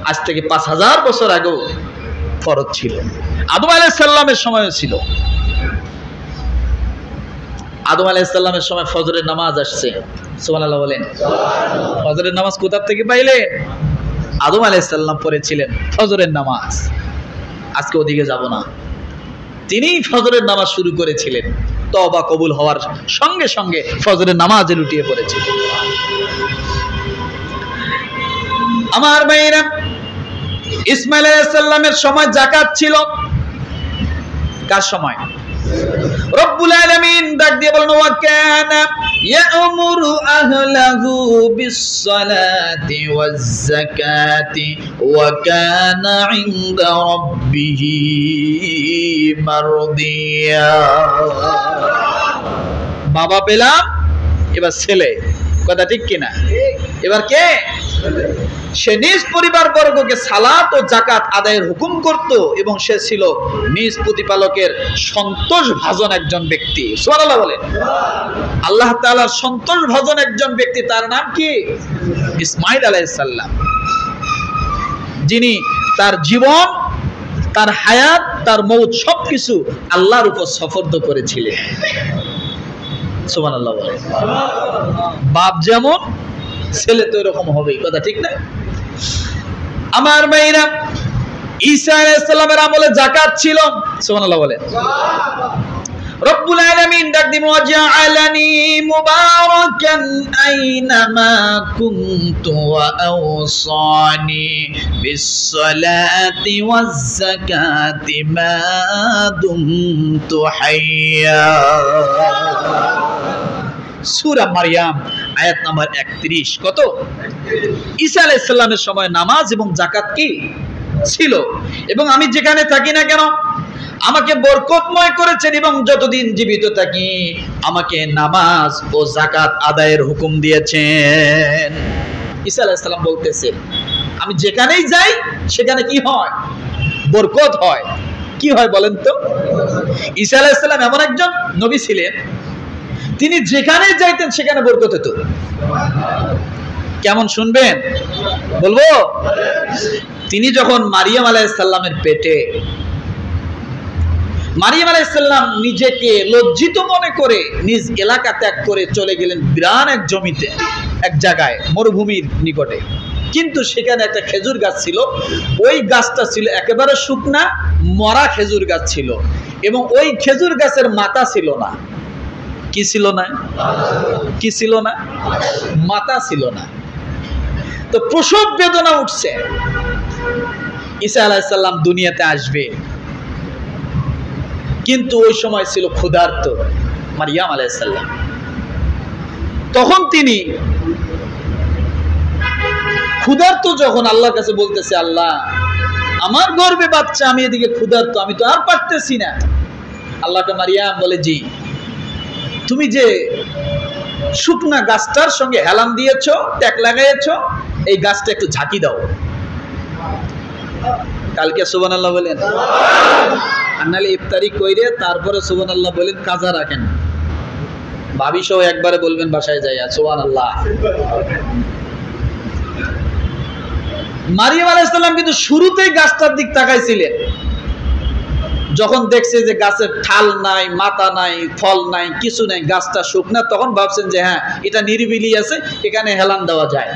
আজ থেকে 5000 বছর আগেও ফরজ ছিল। আদম আলাইহিস সালামের সময়ও ছিল। আদম আলাইহিস সালামের সময় ফজরের নামাজ আসছে। সুবহানাল্লাহ বলেন। ফজরের নামাজ কোথা থেকে পাইলেন? আদম আলাইহিস সালাম পড়েছিলেন ফজরের নামাজ। আজকে ওদিকে যাব না। তিনি ফজরের নামাজ শুরু করেছিলেন, তওবা কবুল হওয়ার সঙ্গে সঙ্গে ফজরের নামাজে লুটিয়ে পড়েছিলেন। আমার ভাইরা, ইসমাঈল আলাইহিস সালামের সময় যাকাত ছিল। কার সময়? রব্বুল আলামিন ডাক দিয়ে বলেন, ওয়া কানা ইয়ামুরু আহলাহু বিস-সালাতি ওয়াজ-যাকাতি ওয়া কানা ইনদা রাব্বিহি মারদিয়া। বাবা পেলাম, এবার ছেলে, কথা ঠিক কিনা? এবার কে? সে নিজ পরিবার বর্গকে সালাত ও যাকাত আদায়ের হুকুম করত এবং সে ছিল নিজ প্রতিপালকের সন্তোষ ভাজন একজন ব্যক্তি। সুবহানাল্লাহ বলেন। আল্লাহ তাআলার সন্তোষ ভাজন একজন ব্যক্তি, তার নাম কি? ইসমাঈল আলাইহিস সালাম, যিনি তার জীবন, তার হায়াত, তার মৌত সবকিছু আল্লাহর উপর সফর্দ করেছিলেন। সুবহানাল্লাহ বলেন। বাপ যেমন, ছেলে তো এরকম হবেই, কথা ঠিক না? আমার ভাইরা, ঈসা আলাইহিস সালামের আমলে যাকাত ছিল। সুবহানাল্লাহ বলেন। রব্বুল আলামিন ডাক দিলেন, ওয়াজআলানি মুবারাকান আইনামা কুনতু ওয়া আওসানি বিস-সালাতি ওয়াজ-যাকাতি মা দুমতু হাইয়া। সূরা মারইয়াম আয়াত নাম্বার 31। কত? ঈসা আলাইহিস সালামের সময় নামাজ এবং যাকাত কি ছিল, এবং আমি যেখানে থাকি না কেন আমাকে বরকতময় করেছেন এবং যতদিন জীবিত থাকি আমাকে নামাজ ও যাকাত আদায়ের হুকুম দিয়েছেন। ঈসা আলাইহিস সালাম বলতেছে, আমি যেখানেই যাই সেখানে কি হয়? বরকত হয়। কি হয় বলেন তো? ঈসা আলাইহিস সালাম এমন একজন নবী ছিলেন, তিনি যেখানে যাইতেন সেখানে বরকত হতো। কেমন শুনবেন? বলবো। তিনি যখন মারিয়াম আলাইহিস সালামের পেটে, মারিয়াম আলাইহিস সালাম নিজেকে লজ্জিত মনে করে নিজ এলাকা ত্যাগ করে চলে গেলেন বিরান এক জমিতে, এক জায়গায় মরুভূমির নিকটে। কিন্তু সেখানে একটা খেজুর গাছ ছিল। ওই গাছটা ছিল একেবারে শুকনা, মরা খেজুর গাছ ছিল, এবং ওই খেজুর গাছের মাথা ছিল না। কি ছিল না? কি ছিল না? মাথা ছিল না। তো প্রসব বেদনা উঠছে। ঈসা আলাইহিস সালাম দুনিয়াতে আসবে, কিন্তু ওই সময় ছিল ক্ষুধার্ত মারিয়াম আলাইহিস সালাম। তখন তিনি ক্ষুধার্ত যখন আল্লাহর কাছে বলতেছে, আল্লাহ আমার গর্ভে বাচ্চা, আমি এদিকে ক্ষুধার্ত, আমি তো আর পারতেছি না। আল্লাহকে মারিয়াম বলে, জি, তুমি যে শুকনা গাছটার সঙ্গে হেলান দিয়েছো, ট্যাক লাগাইছো, এই গাছটা একটু ঝাঁকি দাও। কালকে সুবহানাল্লাহ বলেন, আর নাহলে ইফতারি কইরে তারপরে সুবহানাল্লাহ বলেন, কাজা রাখেন। ভাবি সহ একবারে বলবেন বাসায় যাইয়া সুবহানাল্লাহ। মারিয়াম আলাইহিস সালাম কিন্তু শুরুতেই গাছটার দিক তাকাইছিলেন। যখন দেখছে যে গাছের ঠাল নাই, মাথা নাই, ফল নাই, কিছু নাই, গাছটা শুকনা, তখন ভাবছেন যে হ্যাঁ, এটা নিরিবিলি আছে, এখানে হেলান দেওয়া যায়।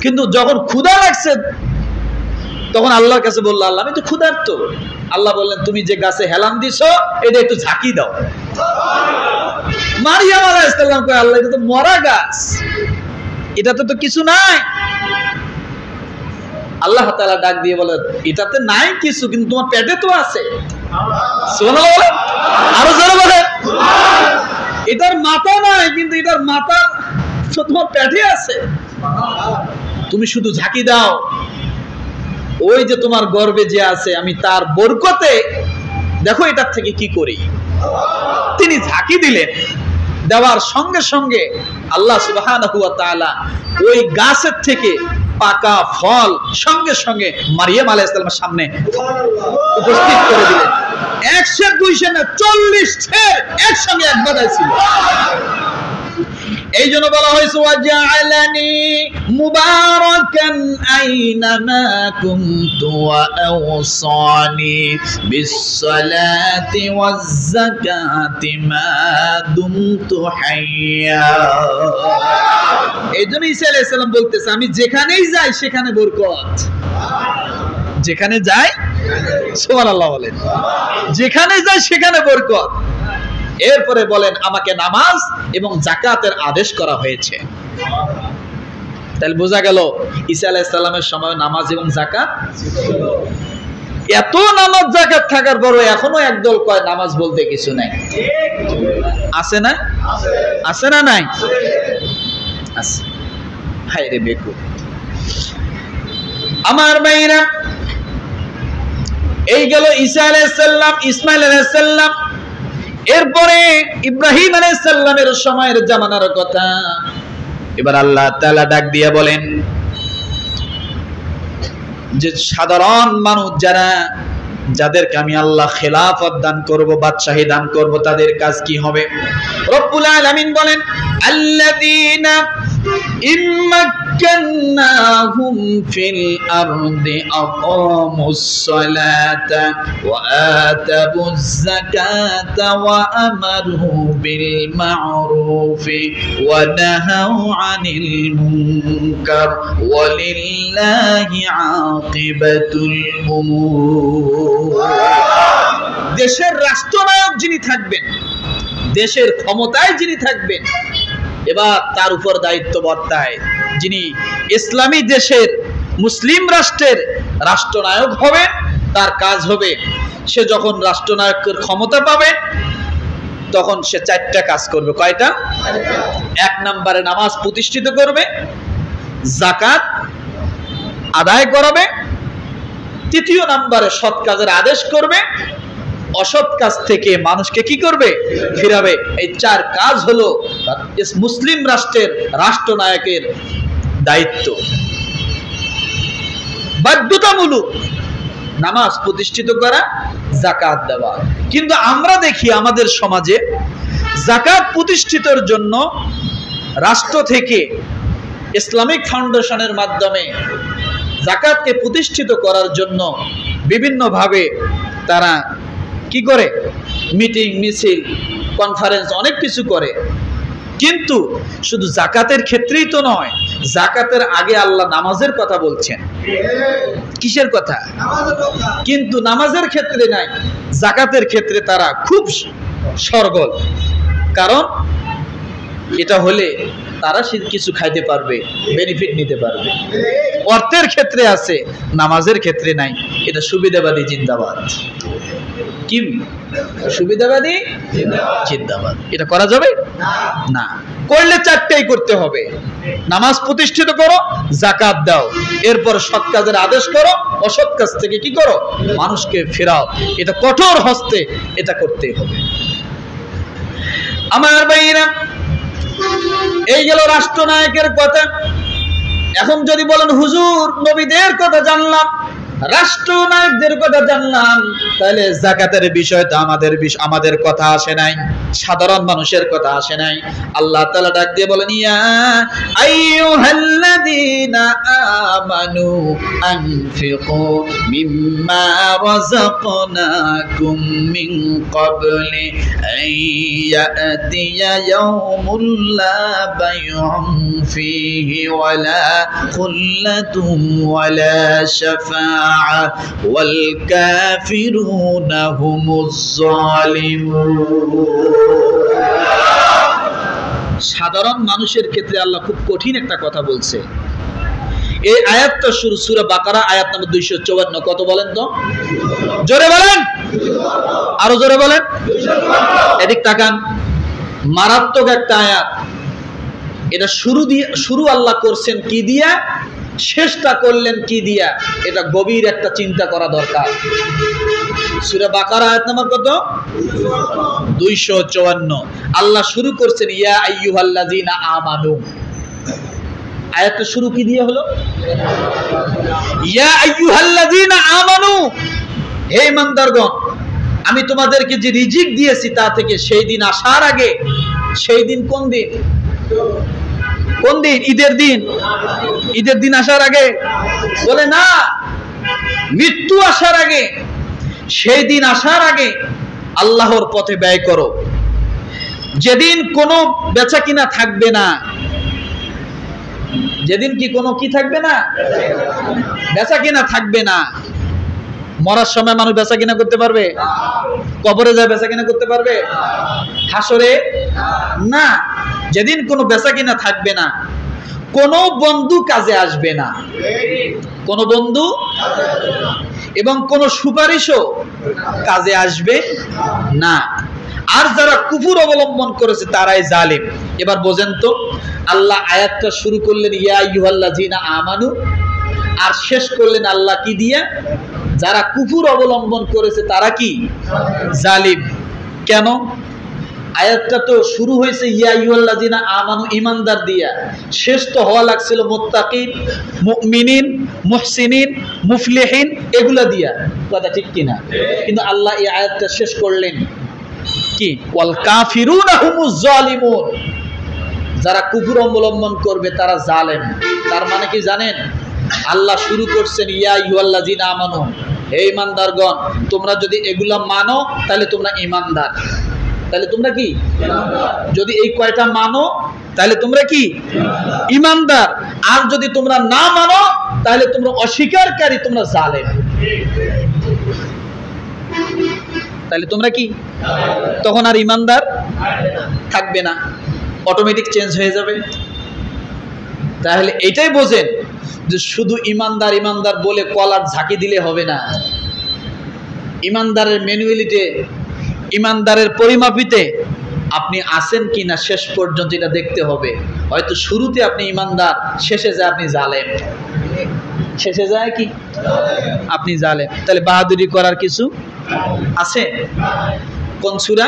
কিন্তু যখন ক্ষুধা লাগছে, তখন আল্লাহর কাছে বললো, আল্লাহ আমি তো ক্ষুধার্ত। আল্লাহ বললেন, তুমি যে গাছে হেলান দিছো, এটা একটু ঝাঁকি দাও। মারিয়াম আলাইহিস সালাম কয়, আল্লাহ এটা তো মরা গাছ, এটাতে তো কিছু নাই। আল্লাহ তাআলা ডাক দিয়ে বলে, এটাতে নাই কিছু, কিন্তু তোমার পেটে তো আছে। সুবহানাল্লাহ, আরো জোরে বলেন। এটার মাথা নাই, কিন্তু এটার মাথা তোমার পেটে আছে। তুমি শুধু ঝাঁকি দাও, ওই যে তোমার গর্ভে যে আছে, আমি তার বরকতে দেখো এটার থেকে কি করি। তিনি ঝাঁকি দিলেন, দেওয়ার সঙ্গে সঙ্গে আল্লাহ সুবহানাহু ওয়া তাআলা ওই গাছের থেকে পাকা ফল সঙ্গে সঙ্গে মারিয়াম আলাইহিস সালামের সামনে উপস্থিত করে দিলেন। 100 200 না, 40 ছের একসঙ্গে এক বাদায় ছিল। এই জন্য বলা হয়েছে, ওয়াজআলানি মুবারাকান আইনামা কুনতু ওয়া আওসানি বিস-সালাতি ওয়াজ-যাকাতি মা দুমতু হাইয়া। এই জন্য ঈসা আলাইহিস সালাম বলতেছে, আমি যেখানেই যাই সেখানে বরকত। যেখানে যাই, সুবহানাল্লাহ বলেন, যেখানে যাই সেখানে বরকত। এরপরে বলেন, আমাকে নামাজ এবং যাকাতের আদেশ করা হয়েছে। তাহলে বোঝা গেল ঈসা আলাইহিস সালামের সময় নামাজ এবং যাকাত। এত নামাজ যাকাত থাকার পরও এখনো একদল কয় নামাজ বলতে কিছু নাই। আছে না? আছে না? নাই আছে। হায় রে বেকুব। আমার ভাইরা, এই গেল ঈসা আলাইহিস সালাম, ইসমাঈল আলাইহিস সালাম, এরপরে ইব্রাহিম আলাইহিস সালামের সময়ের জামানার কথা। এবার আল্লাহ তাআলা ডাক দিয়ে বলেন যে সাধারণ মানুষ যারা, যাদেরকে আমি আল্লাহ খেলাফত দান করব, বাদশাহী দান করব, তাদের কাজ কি হবে? রব্বুল আলামিন বলেন, আল্লাযীনা ইম্মাক্কান্নাহুম ফিল আরদি আকামুস সালাতা ওয়া আতাবুজ যাকাতা ওয়া আমারু বিল মা'রুফি ওয়া নাহাউ আনিল মুনকার ওয়া লিল্লাহি আকিবাতুল উমুর। দেশের রাষ্ট্রনায়ক যিনি থাকবেন, দেশের ক্ষমতায় যিনি থাকবেন, এবার তার উপর দায়িত্ব বর্তায় যিনি ইসলামী দেশের, মুসলিম রাষ্ট্রের রাষ্ট্রনায়ক হবে। তার কাজ হবে, সে যখন রাষ্ট্রনায়কের ক্ষমতা পাবে তখন সে 4টা কাজ করবে। কয়টা? 1 নম্বরে নামাজ প্রতিষ্ঠিত করবে, যাকাত আদায় করাবে, 3য় নম্বরে সৎ কাজের আদেশ করবে, অসৎ কাজ থেকে মানুষকে কি করবে? ফিরাবে। এই 4 কাজ হলো মুসলিম রাষ্ট্রের রাষ্ট্রনায়কের দায়িত্ব। বাধ্যতামূলক নামাজ প্রতিষ্ঠিত করা, যাকাত দেওয়া। কিন্তু আমরা দেখি আমাদের সমাজে যাকাত প্রতিষ্ঠিতের জন্য রাষ্ট্র থেকে ইসলামিক ফাউন্ডেশনের মাধ্যমে যাকাতকে প্রতিষ্ঠিত করার জন্য বিভিন্নভাবে তারা কি করে? মিটিং, মিছিল, কনফারেন্স, অনেক কিছু করে। কিন্তু শুধু যাকাতের ক্ষেত্রেই তো নয়, যাকাতের আগে আল্লাহ নামাজের কথা বলছেন। কিসের কথা? কিন্তু নামাজের ক্ষেত্রে নাই, যাকাতের ক্ষেত্রে তারা খুব সরগোল। কারণ এটা হলে তারা কিছু খাইতে পারবে, বেনিফিট নিতে পারবে। অর্থের ক্ষেত্রে আছে, নামাজের ক্ষেত্রে নাই। এটা সুবিধাবাদী জিন্দাবাদ। কি সুবিধাবাদী জিন্দাবাদ? এটা করা যাবে না। করলে চারটেই করতে হবে। নামাজ প্রতিষ্ঠিত করো, যাকাত দাও, এরপর সৎ কাজের আদেশ করো, অসৎ কাজ থেকে কি করো, মানুষকে ফেরাও। এটা কঠোর হস্তে এটা করতেই হবে। আমার ভাইরা, এই গেল রাষ্ট্রনায়কের কথা। এখন যদি বলেন হুজুর নবীদের কথা জানলাম, রাষ্ট্রনায়কদের কথা জানলাম, তাহলে যাকাতের বিষয় তো আমাদের কথা আসে নাই, সাধারণ মানুষের কথা আসে নাই। আল্লাহ তাআলা ডাক দিয়ে বলেন, ইয়া আইয়ুহাল্লাযীনা আমানু আনফিকু মিম্মা রাযাকনাকুম মিন ক্বাবলি আন ইয়াতিয়া ইয়াউমুল লা বাইউন ফীহি ওয়ালা খুল্লাতুম ওয়ালা শাফাআ والكافرون هم الظالمون। সাধারণ মানুষের ক্ষেত্রে আল্লাহ খুব কঠিন একটা কথা বলছে। এই আয়াতটা শুরু সূরা বাকারা আয়াত নম্বর 254। কত বলেন তো? জোরে বলেন, আরো জোরে বলেন। এদিক তাকান, মারাত্মক একটা আয়াত। এটা শুরু আল্লাহ করছেন কি দিয়া, শেষটা করলেন কি দিয়া, এটা গভীর একটা চিন্তা করা দরকার। সূরা বাকারা আয়াত নাম্বার কত? 254। আল্লাহ শুরু করছেন ইয়া আইয়ুহাল্লাযীনা আমানু। আয়াতটা শুরু কি দিয়ে হলো? ইয়া আইয়ুহাল্লাযীনা আমানু, হে ইমানদারগণ, আমি তোমাদেরকে যে রিজিক দিয়েছি তা থেকে সেই দিন আসার আগে। সেই দিন কোন দিন? কোন দিন? ঈদের দিন। ঈদের দিন আসার আগে বলে না, মৃত্যু আসার আগে। সেই দিন আসার আগে আল্লাহর পথে ব্যয় করো, যেদিন কোনো বেচা কিনা থাকবে না। যেদিন কি কোনো কি থাকবে না? বেচা কিনা থাকবে না। মরার সময় মানুষ বেচা কিনা করতে পারবে? কবরে যায় বেচা কিনা করতে পারবে? হাসরে না। যেদিন কোনো বেচা কিনা থাকবে না, কোনো বন্ধু কাজে আসবে না, কোনো বন্ধু এবং কোনো সুপারিশও কাজে আসবে না। আর যারা কুফর অবলম্বন করেছে তারাই জালিম। এবার বোঝেন তো, আল্লাহ আয়াতটা শুরু করলেন ইয়া আইয়ুহাল্লাযীনা আমানু, আর শেষ করলেন আল্লাহ কি দিয়ে? যারা কুফর অবলম্বন করেছে তারা কি? জালিম। কেন? আয়াতটা তো শুরু হয়েছে ইয়া আইয়ুহাল্লাযীনা আমানু, ঈমানদার দিয়া, শেষ তো হওয়া লাগছিল মুত্তাকিন, মুমিনিন, মুহসিনিন, মুফলিহিন এগুলা দিয়া। কথা ঠিক কিনা? কিন্তু আল্লাহ এই আয়াতটা শেষ করলেন কি? ওয়াল কাফিরুনা হুমুজ জালিমুন, যারা কুফর অবলম্বন করবে তারা জালেম। তার মানে কি জানেন? আল্লাহ শুরু করছেন ইয়া আইয়ুহাল্লাযীনা আমানু, হে ঈমানদারগণ, তোমরা যদি এগুলা মানো তাহলে তোমরা ঈমানদার। তাহলে তোমরা কি? যদি এই কয়টা মানো তাহলে তোমরা কি? ঈমানদার। আর যদি তোমরা না মানো তাহলে তোমরা অস্বীকারকারী, তোমরা জালেম। তাহলে তোমরা কি? তখন আর ঈমানদার থাকবে না, অটোমেটিক চেঞ্জ হয়ে যাবে। তাহলে এটাই বোঝেন যে শুধু ঈমানদার ঈমানদার বলে কলার ঝাঁকি দিলে হবে না। ঈমানদারের ম্যানুয়ালিতে, ঈমানদারের পরিমাপিতে আপনি আছেন কিনা শেষ পর্যন্ত এটা দেখতে হবে। হয়তো শুরুতে আপনি ঈমানদার, শেষে যায় আপনি জালেম। শেষে যায় কি? আপনি জালেম। তাহলে বাহাদুরি করার কিছু আছে? কোন সূরা?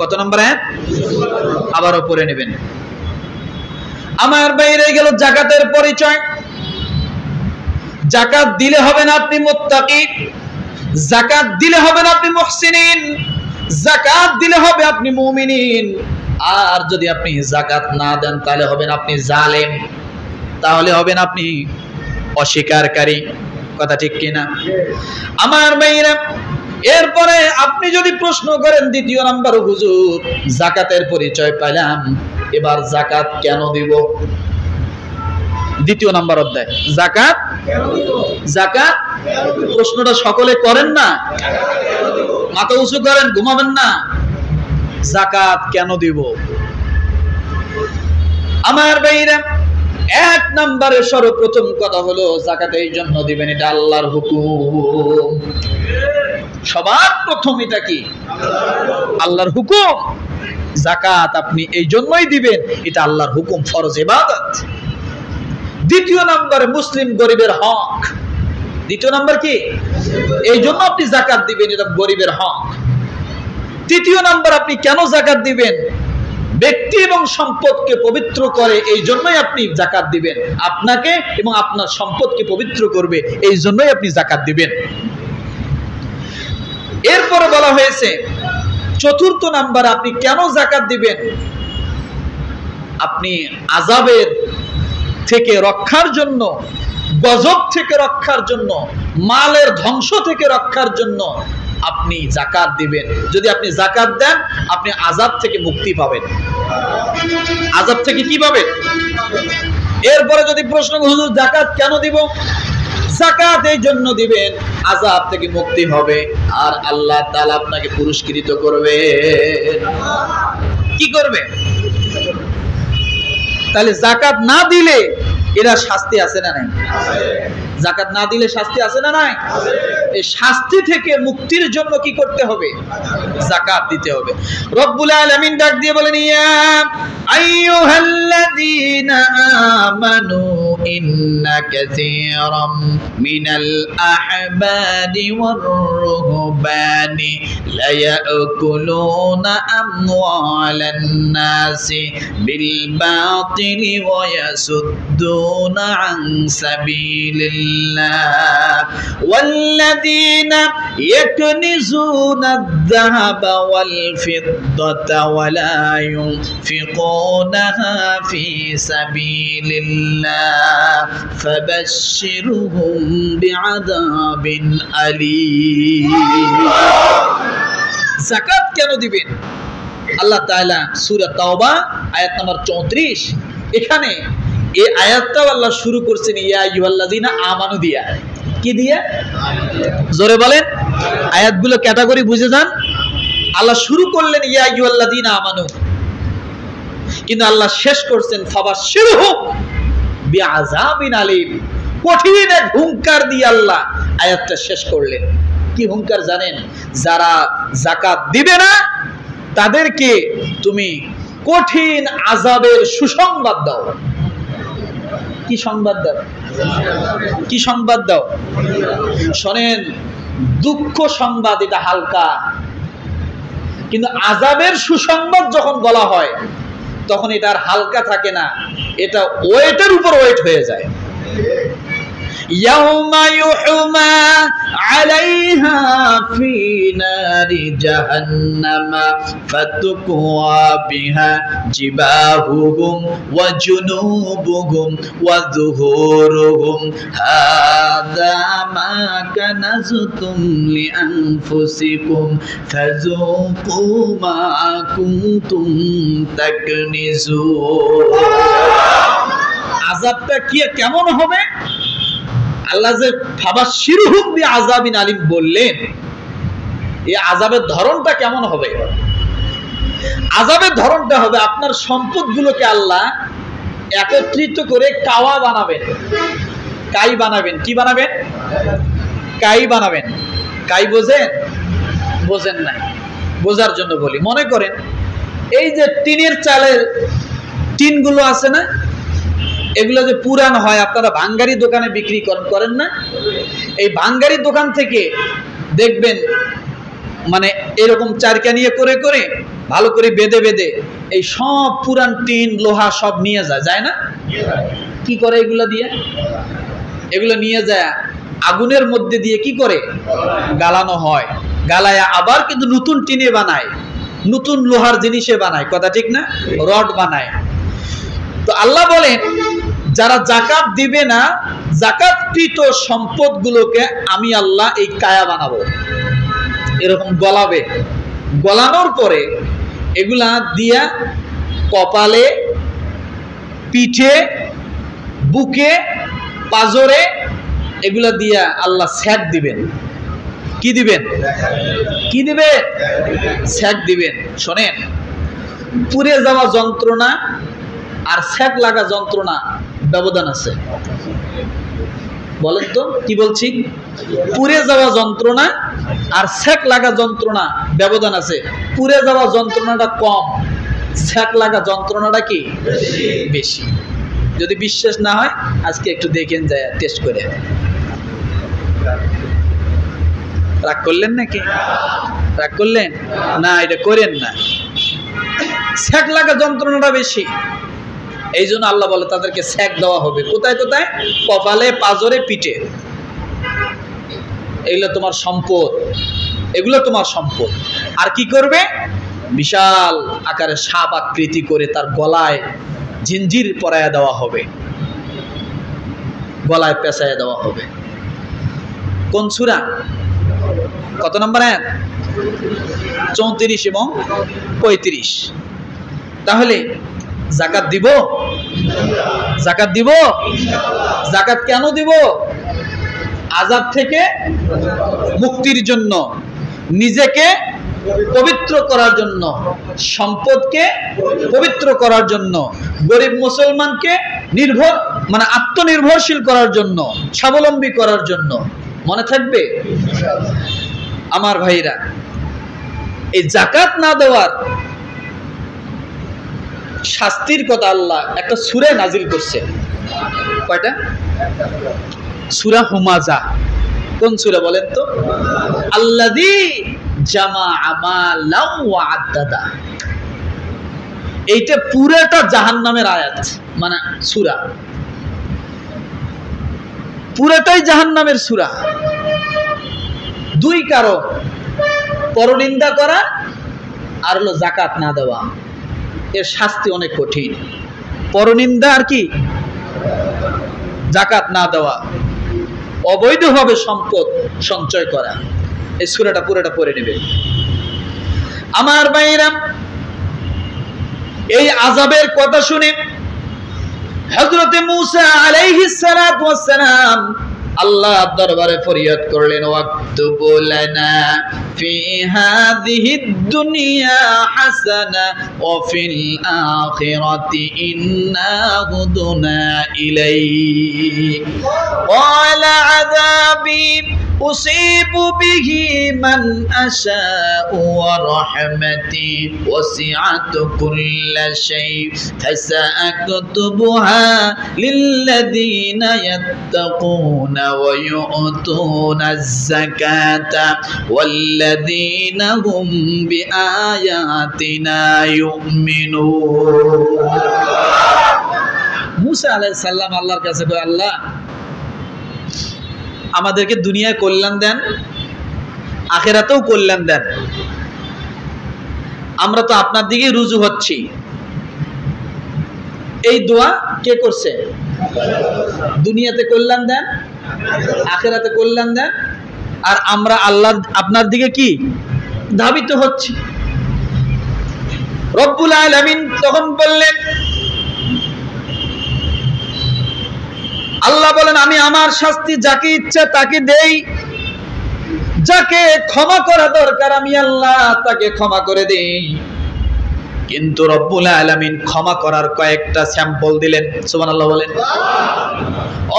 কত নম্বর আয়াত? আবারও পড়ে নেবেন। আমার বাইরে গেল যাকাতের পরিচয়। যাকাত দিলে হবে না আপনি মুত্তাকি, যাকাত দিলে হবে না আপনি মুহসিনিন, যাকাত দিলে হবে আপনি মুমিনিন। আর যদি আপনি যাকাত না দেন তাহলে হবেন আপনি জালেম, তাহলে হবেন আপনি অস্বীকারকারী। কথা ঠিক কিনা? আমার ভাইরা, এরপরে আপনি যদি প্রশ্ন করেন দ্বিতীয় নাম্বার, হুজুর যাকাতের পরিচয় পেলাম, এবার যাকাত কেন দিব? দ্বিতীয় নাম্বার অধ্যায় যাকাত। যাকাত প্রশ্নটা সকলে করেন না, মাথা উঁচু করেন, ঘুমাবেন না। যাকাত কেন দিব? আমার ভাইরা, এক নম্বরে সর্বপ্রথম কথা হলো যাকাত এই জন্য দিবেন, এটা আল্লাহর হুকুম। সবার প্রথম এটা কি? আল্লাহর হুকুম। যাকাত আপনি এই জন্যই দিবেন, এটা আল্লাহর হুকুম, ফরজ ইবাদত। দ্বিতীয় নম্বরে মুসলিম গরিবের হক। দ্বিতীয় নম্বর কি? এই জন্য আপনি যাকাত দিবেন, এটা গরিবের হক। তৃতীয় নম্বর, আপনি কেন যাকাত দিবেন? ব্যক্তি এবং সম্পদকে পবিত্র করে, এই জন্যই আপনি যাকাত দিবেন। আপনাকে এবং আপনার সম্পদকে পবিত্র করবে, এই জন্যই আপনি যাকাত দিবেন। এরপরে বলা হয়েছে চতুর্থ নাম্বার, আপনি কেন যাকাত দিবেন? আপনি আযাবের থেকে রক্ষার জন্য, গজব থেকে রক্ষার জন্য, মালের ধ্বংস থেকে রক্ষার জন্য আপনি যাকাত দিবেন। যদি আপনি যাকাত দেন, আপনি আযাব থেকে মুক্তি পাবেন। আযাব থেকে কি পাবেন? এরপরে যদি প্রশ্ন, হুজুর যাকাত কেন দিব? যাকাত এই জন্য দিবেন, আযাব থেকে মুক্তি হবে আর আল্লাহ তাআলা আপনাকে পুরস্কৃত করবে। কি করবে? তাহলে যাকাত না দিলে এরা শাস্তি আছে না নাই? যাকাত না দিলে শাস্তি আছে না নাই? এই শাস্তি থেকে মুক্তির জন্য কি করতে হবে? যাকাত দিতে হবে। রব্বুল আলামিন ডাক দিয়ে বলেন, ইয়া আইয়ুহাল্লাযীনা আমানু ইন্না কাসীরাম মিনাল আহবারি ওয়ার রুহবানি লা ইয়াকুলুনা আমওয়ালান নাসি বিল বাতিলি ওয়া ইয়াসুদ্দুনা আন সাবিলিল্লাহ ওয়াল্লাযীনা ইয়াকনিজুনা আয-যাহাবা ওয়াল ফিদ্দাতা ওয়া লা ينفقونها في سبيل الله فبشرهم بعذاب أليم। যাকাত কেন দিবেন? আল্লাহ তাআলা সূরা তাওবা আয়াত নাম্বার 34, এখানে এই আয়াতটাও আল্লাহ শুরু করছেন ইয়া আইয়ুহাল্লাযীনা আমানু দিয়া। কি দিয়া? জোরে বলেন। আয়াতগুলো ক্যাটাগরি বুঝে যান। আল্লাহ শুরু করলেন ইয়া আইয়ুহাল্লাযীনা আমানু, কিন্তু আল্লাহ শেষ করছেন ফাবাশশিরহুম বিআযাবিন আলীম। কঠিন এক হুঙ্কার দিয়ে আল্লাহ আয়াতটা শেষ করলেন। কি হুঙ্কার জানেন? যারা যাকাত দিবে না তাদেরকে তুমি কঠিন আযাবের সুসংবাদ দাও। কি সংবাদ দাও? কি সংবাদ দাও? শোনেন, দুঃখ সংবাদ এটা হালকা, কিন্তু আযাবের সুসংবাদ যখন বলা হয় তখন এটা আর হালকা থাকে না, এটা ওয়েটের উপর ওয়েট হয়ে যায়। ইয়াউমা ইউহমা আলাইহা ফি নারি জাহান্নামা ফাতুকওয়া বিহা জিবাহুহুম ওয়া জুনুবুহুম ওয়া যুহুরুহুম হাযা মা কানাজতুম লিআনফুসিকুম ফাযুকু মা কুনতুম তাকনিজুন। আযাবটা কি কেমন হবে? আল্লাহ যে ফাবাশশিরহুম বিআযাবিন আলীম বললেন, এই আযাবের ধরনটা কেমন হবে? আযাবের ধরনটা হবে আপনার সম্পদগুলোকে আল্লাহ একত্রিত করে কাওয়া বানাবেন, কাই বানাবেন। কি বানাবেন? কাই বানাবেন। কাই বোঝেন? বোঝেন নাই, বোঝার জন্য বলি। মনে করেন এই যে টিনের চালের টিনগুলো আছে না, এগুলো যে পুরান হয়, আপনারা ভাঙ্গারি দোকানে বিক্রি করেন না? এই ভাঙ্গারি দোকান থেকে দেখবেন মানে এরকম চারকানিয়ে করে করে ভালো করে বেঁধে বেঁধে এই সব পুরান টিন লোহা সব নিয়ে যায় না? কি করে এগুলো দিয়ে? এগুলো নিয়ে যায় আগুনের মধ্যে দিয়ে কি করে গালানো হয়। গালায় আবার কিন্তু নতুন টিনে বানায়, নতুন লোহার জিনিসে বানায়। কথা ঠিক না? রড বানায়। তো আল্লাহ বলেন যারা যাকাত দিবে না, যাকাতকৃত সম্পদগুলোকে আমি আল্লাহ এই কায়া বানাবো, এরকম গলাবে। গলানোর পরে এগুলা দিয়া কপালে, পিঠে, বুকে, পাজরে এগুলা দিয়া আল্লাহ স্যাক দিবেন। কি দিবেন? কি দিবেন? স্যাক দিবেন। শোনেন, পুড়ে যাওয়া যন্ত্রণা আর স্যাক লাগা যন্ত্রণা ব্যবধান আছে। বলেন তো কি বলছি? পুড়ে যাওয়া যন্ত্রণা আর স্যাক লাগা যন্ত্রণা ব্যবধান আছে। পুড়ে যাওয়া যন্ত্রণাটা কম, ছ্যাক লাগা যন্ত্রণাটা কি বেশি। যদি বিশ্বাস না হয় আজকে একটু দেখেন যায় টেস্ট করে। রাগ করলেন নাকি? রাগ করলেন না, এটা করেন না। ছ্যাক লাগা যন্ত্রণাটা বেশি, এই জন্য আল্লাহ বলে তাদেরকে ছ্যাক দেওয়া হবে। কোথায় কোথায়? কপালে, পাজরে, পিঠে। এগুলো তোমার সম্পদ, এগুলো তোমার সম্পদ। আর কি করবে? বিশাল আকারে সাপ আকৃতি করে তার গলায় জিঞ্জির পরায়া দেওয়া হবে, গলায় পেঁচাইয়া দেওয়া হবে। কোন সূরা? কত নম্বর আয়াত? 34 এবং 35। তাহলে যাকাত দিব? যাকাত দিব? যাকাত কেন দিব? আযাব থেকে মুক্তির জন্য, নিজেকে পবিত্র করার জন্য, সম্পদকে পবিত্র করার জন্য, গরিব মুসলমানকে আত্মনির্ভরশীল করার জন্য, স্বাবলম্বী করার জন্য। মনে থাকবে আমার ভাইরা? এই যাকাত না দেওয়ার শাস্তির কথা আল্লাহ একটা সূরা নাজিল করছে। কয়টা? সূরা হুমাযা। কোন সূরা বলেন তো? আল্লাযী জামাআ মালাম ওয়া আদ্দাদা। এইটা পুরোটা জাহান্নামের আয়াত, মানে সূরা পুরোটাই জাহান্নামের সূরা। দুই কারণ, পরনিন্দা করা আর হলো যাকাত না দেওয়া। এর শাস্তি অনেক কঠিন। পরনিন্দা আর কি? যাকাত না দেওয়া, অবৈধভাবে সম্পদ সঞ্চয় করা। এই সূরাটা পুরোটা পড়ে নেবে আমার ভাইরা। এই আযাবের কথা শুনে হযরতে মূসা আলাইহিস সালাতু ওয়াস সালাম আল্লাহ দরবারে ফরিয়াদ করলেন, ওয়াক্তুব লানা ফি হাযিহিদ দুনিয়া হাসানা ওয়া ফিল আখিরাতি ইন্না হুদনা ইলাইক ওয়ালা আযাবি উসিবু বিহি মান আশাউ ওয়া রাহমাতি ওয়াসিআত কুল্লা শাই ফাসাআকতুবুহা লিল্লাযীনা ইয়াত্তাকুনা ওয়া ইউতুনাজ যাকাতা ওয়াল্লাযীনা হুম বিআয়াতিনা ইউমিনুন। মূসা আলাইহিস সালাম আল্লাহর কাছে কয়, আল্লাহ আমাদেরকে দুনিয়ায় কল্যাণ দেন, আখিরাতেও কল্যাণ দেন। আমরা তো আপনার দিকেই রুজু হচ্ছি। এই দোয়া কে করছে? দুনিয়াতে কল্যাণ দেন, আখিরাতে কল্যাণ দেন। আর আমরা আল্লাহ আপনার দিকে কি ধাবিত হচ্ছি। রব্বুল আলামিন তখন বললেন, আল্লাহ বলেন, আমি আমার শাস্তি যাকে ইচ্ছা তাকে দেই, যাকে ক্ষমা করা দরকার আমি আল্লাহ তাকে ক্ষমা করে দেই। কিন্তু রব্বুল আলামিন ক্ষমা করার কয়েকটা স্যাম্পল দিলেন। সুবহানাল্লাহ বলেন।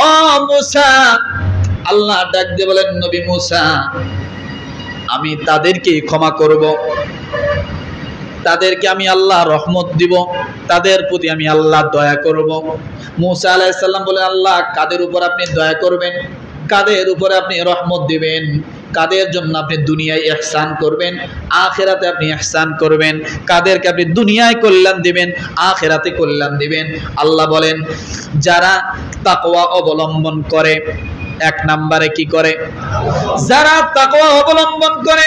ও মূসা, আল্লাহ ডাক দিয়ে বলেন, নবী মূসা আমি তাদেরকে ক্ষমা করব, তাদেরকে আমি আল্লাহ রহমত দিব, তাদের প্রতি আমি আল্লাহ দয়া করব। মূসা আলাইহিস সালাম বলে, আল্লাহ কাদের উপর আপনি দয়া করবেন, কাদের উপরে আপনি রহমত দিবেন, কাদের জন্য আপনি দুনিয়ায় ইহসান করবেন, আখিরাতে আপনি ইহসান করবেন, কাদেরকে আপনি দুনিয়ায় কল্যাণ দিবেন, আখিরাতে কল্যাণ দিবেন। আল্লাহ বলেন, যারা তাকওয়া অবলম্বন করে। এক নম্বরে কি করে? যারা তাকওয়া অবলম্বন করে।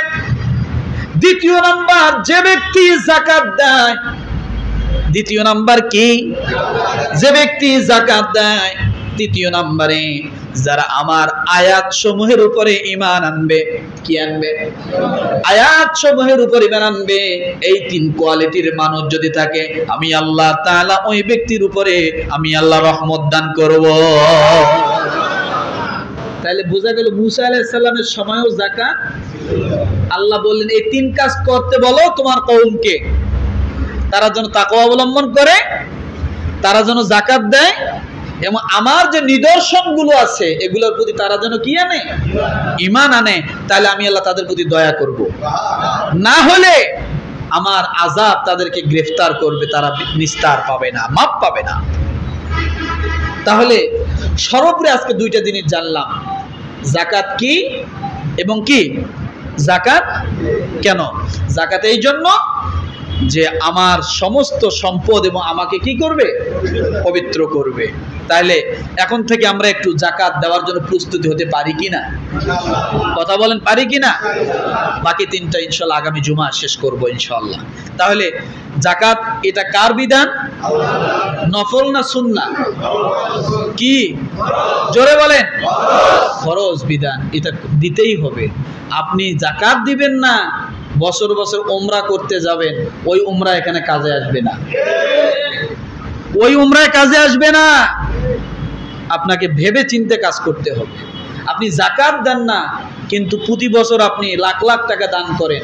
দ্বিতীয় নাম্বার, যে ব্যক্তি যাকাত দেয়। দ্বিতীয় নাম্বার কি? যে ব্যক্তি যাকাত দেয়। তৃতীয় নম্বরে, যারা আমার আয়াত সমূহের উপরে ঈমান আনবে। কি আনবে? আয়াত সমূহের উপরে ঈমান আনবে। এই তিন কোয়ালিটির মানুষ যদি থাকে, আমি আল্লাহ তাআলা ওই ব্যক্তির উপরে আমি আল্লাহ রহমত দান করব। তাহলে বোঝা গেল মূসা আলাইহিস সালামের সময়ও যাকাত। আল্লাহ বললেন, এই তিন কাজ করতে বলো তোমার কওমকে, তারা যেন তাকওয়া অবলম্বন করে, তারা যেন যাকাত দেয়, এবং আমার যে নিদর্শনগুলো আছে এগুলোর প্রতি তারা যেন কি আনে? ঈমান আনে। তাহলে আমি আল্লাহ তাদের প্রতি দয়া করব। না হলে আমার আযাব তাদেরকে গ্রেফতার করবে, তারা নিস্তার পাবে না, মাপ পাবে না। তাহলে সর্বোপরি আজকে দুইটা জিনিস জানলাম, যাকাত কি এবং কি যাকাত কেন। যাকাত এই জন্য যে আমার সমস্ত সম্পদ এবং আমাকে কি করবে, পবিত্র করবে। তাহলে এখন থেকে আমরা একটু যাকাত দেওয়ার জন্য প্রস্তুতি হতে পারি কিনা, কথা বলেন, পারি কিনা? বাকি তিনটা ইনশাআল্লাহ আগামী জুমা শেষ করব ইনশাআল্লাহ। তাহলে যাকাত এটা কার বিধান? নফল না সুন্নাহ? কি জোরে বলেন? ফরজ বিধান, এটা দিতেই হবে। আপনি যাকাত দিবেন না, বছর বছর উমরা করতে যাবেন, ওই উমরা এখানে কাজে আসবে না, ওই উমরায় কাজে আসবে না। আপনাকে ভেবে চিন্তে কাজ করতে হবে। আপনি যাকাত দেন না, কিন্তু প্রতি বছর আপনি লাখ লাখ টাকা দান করেন,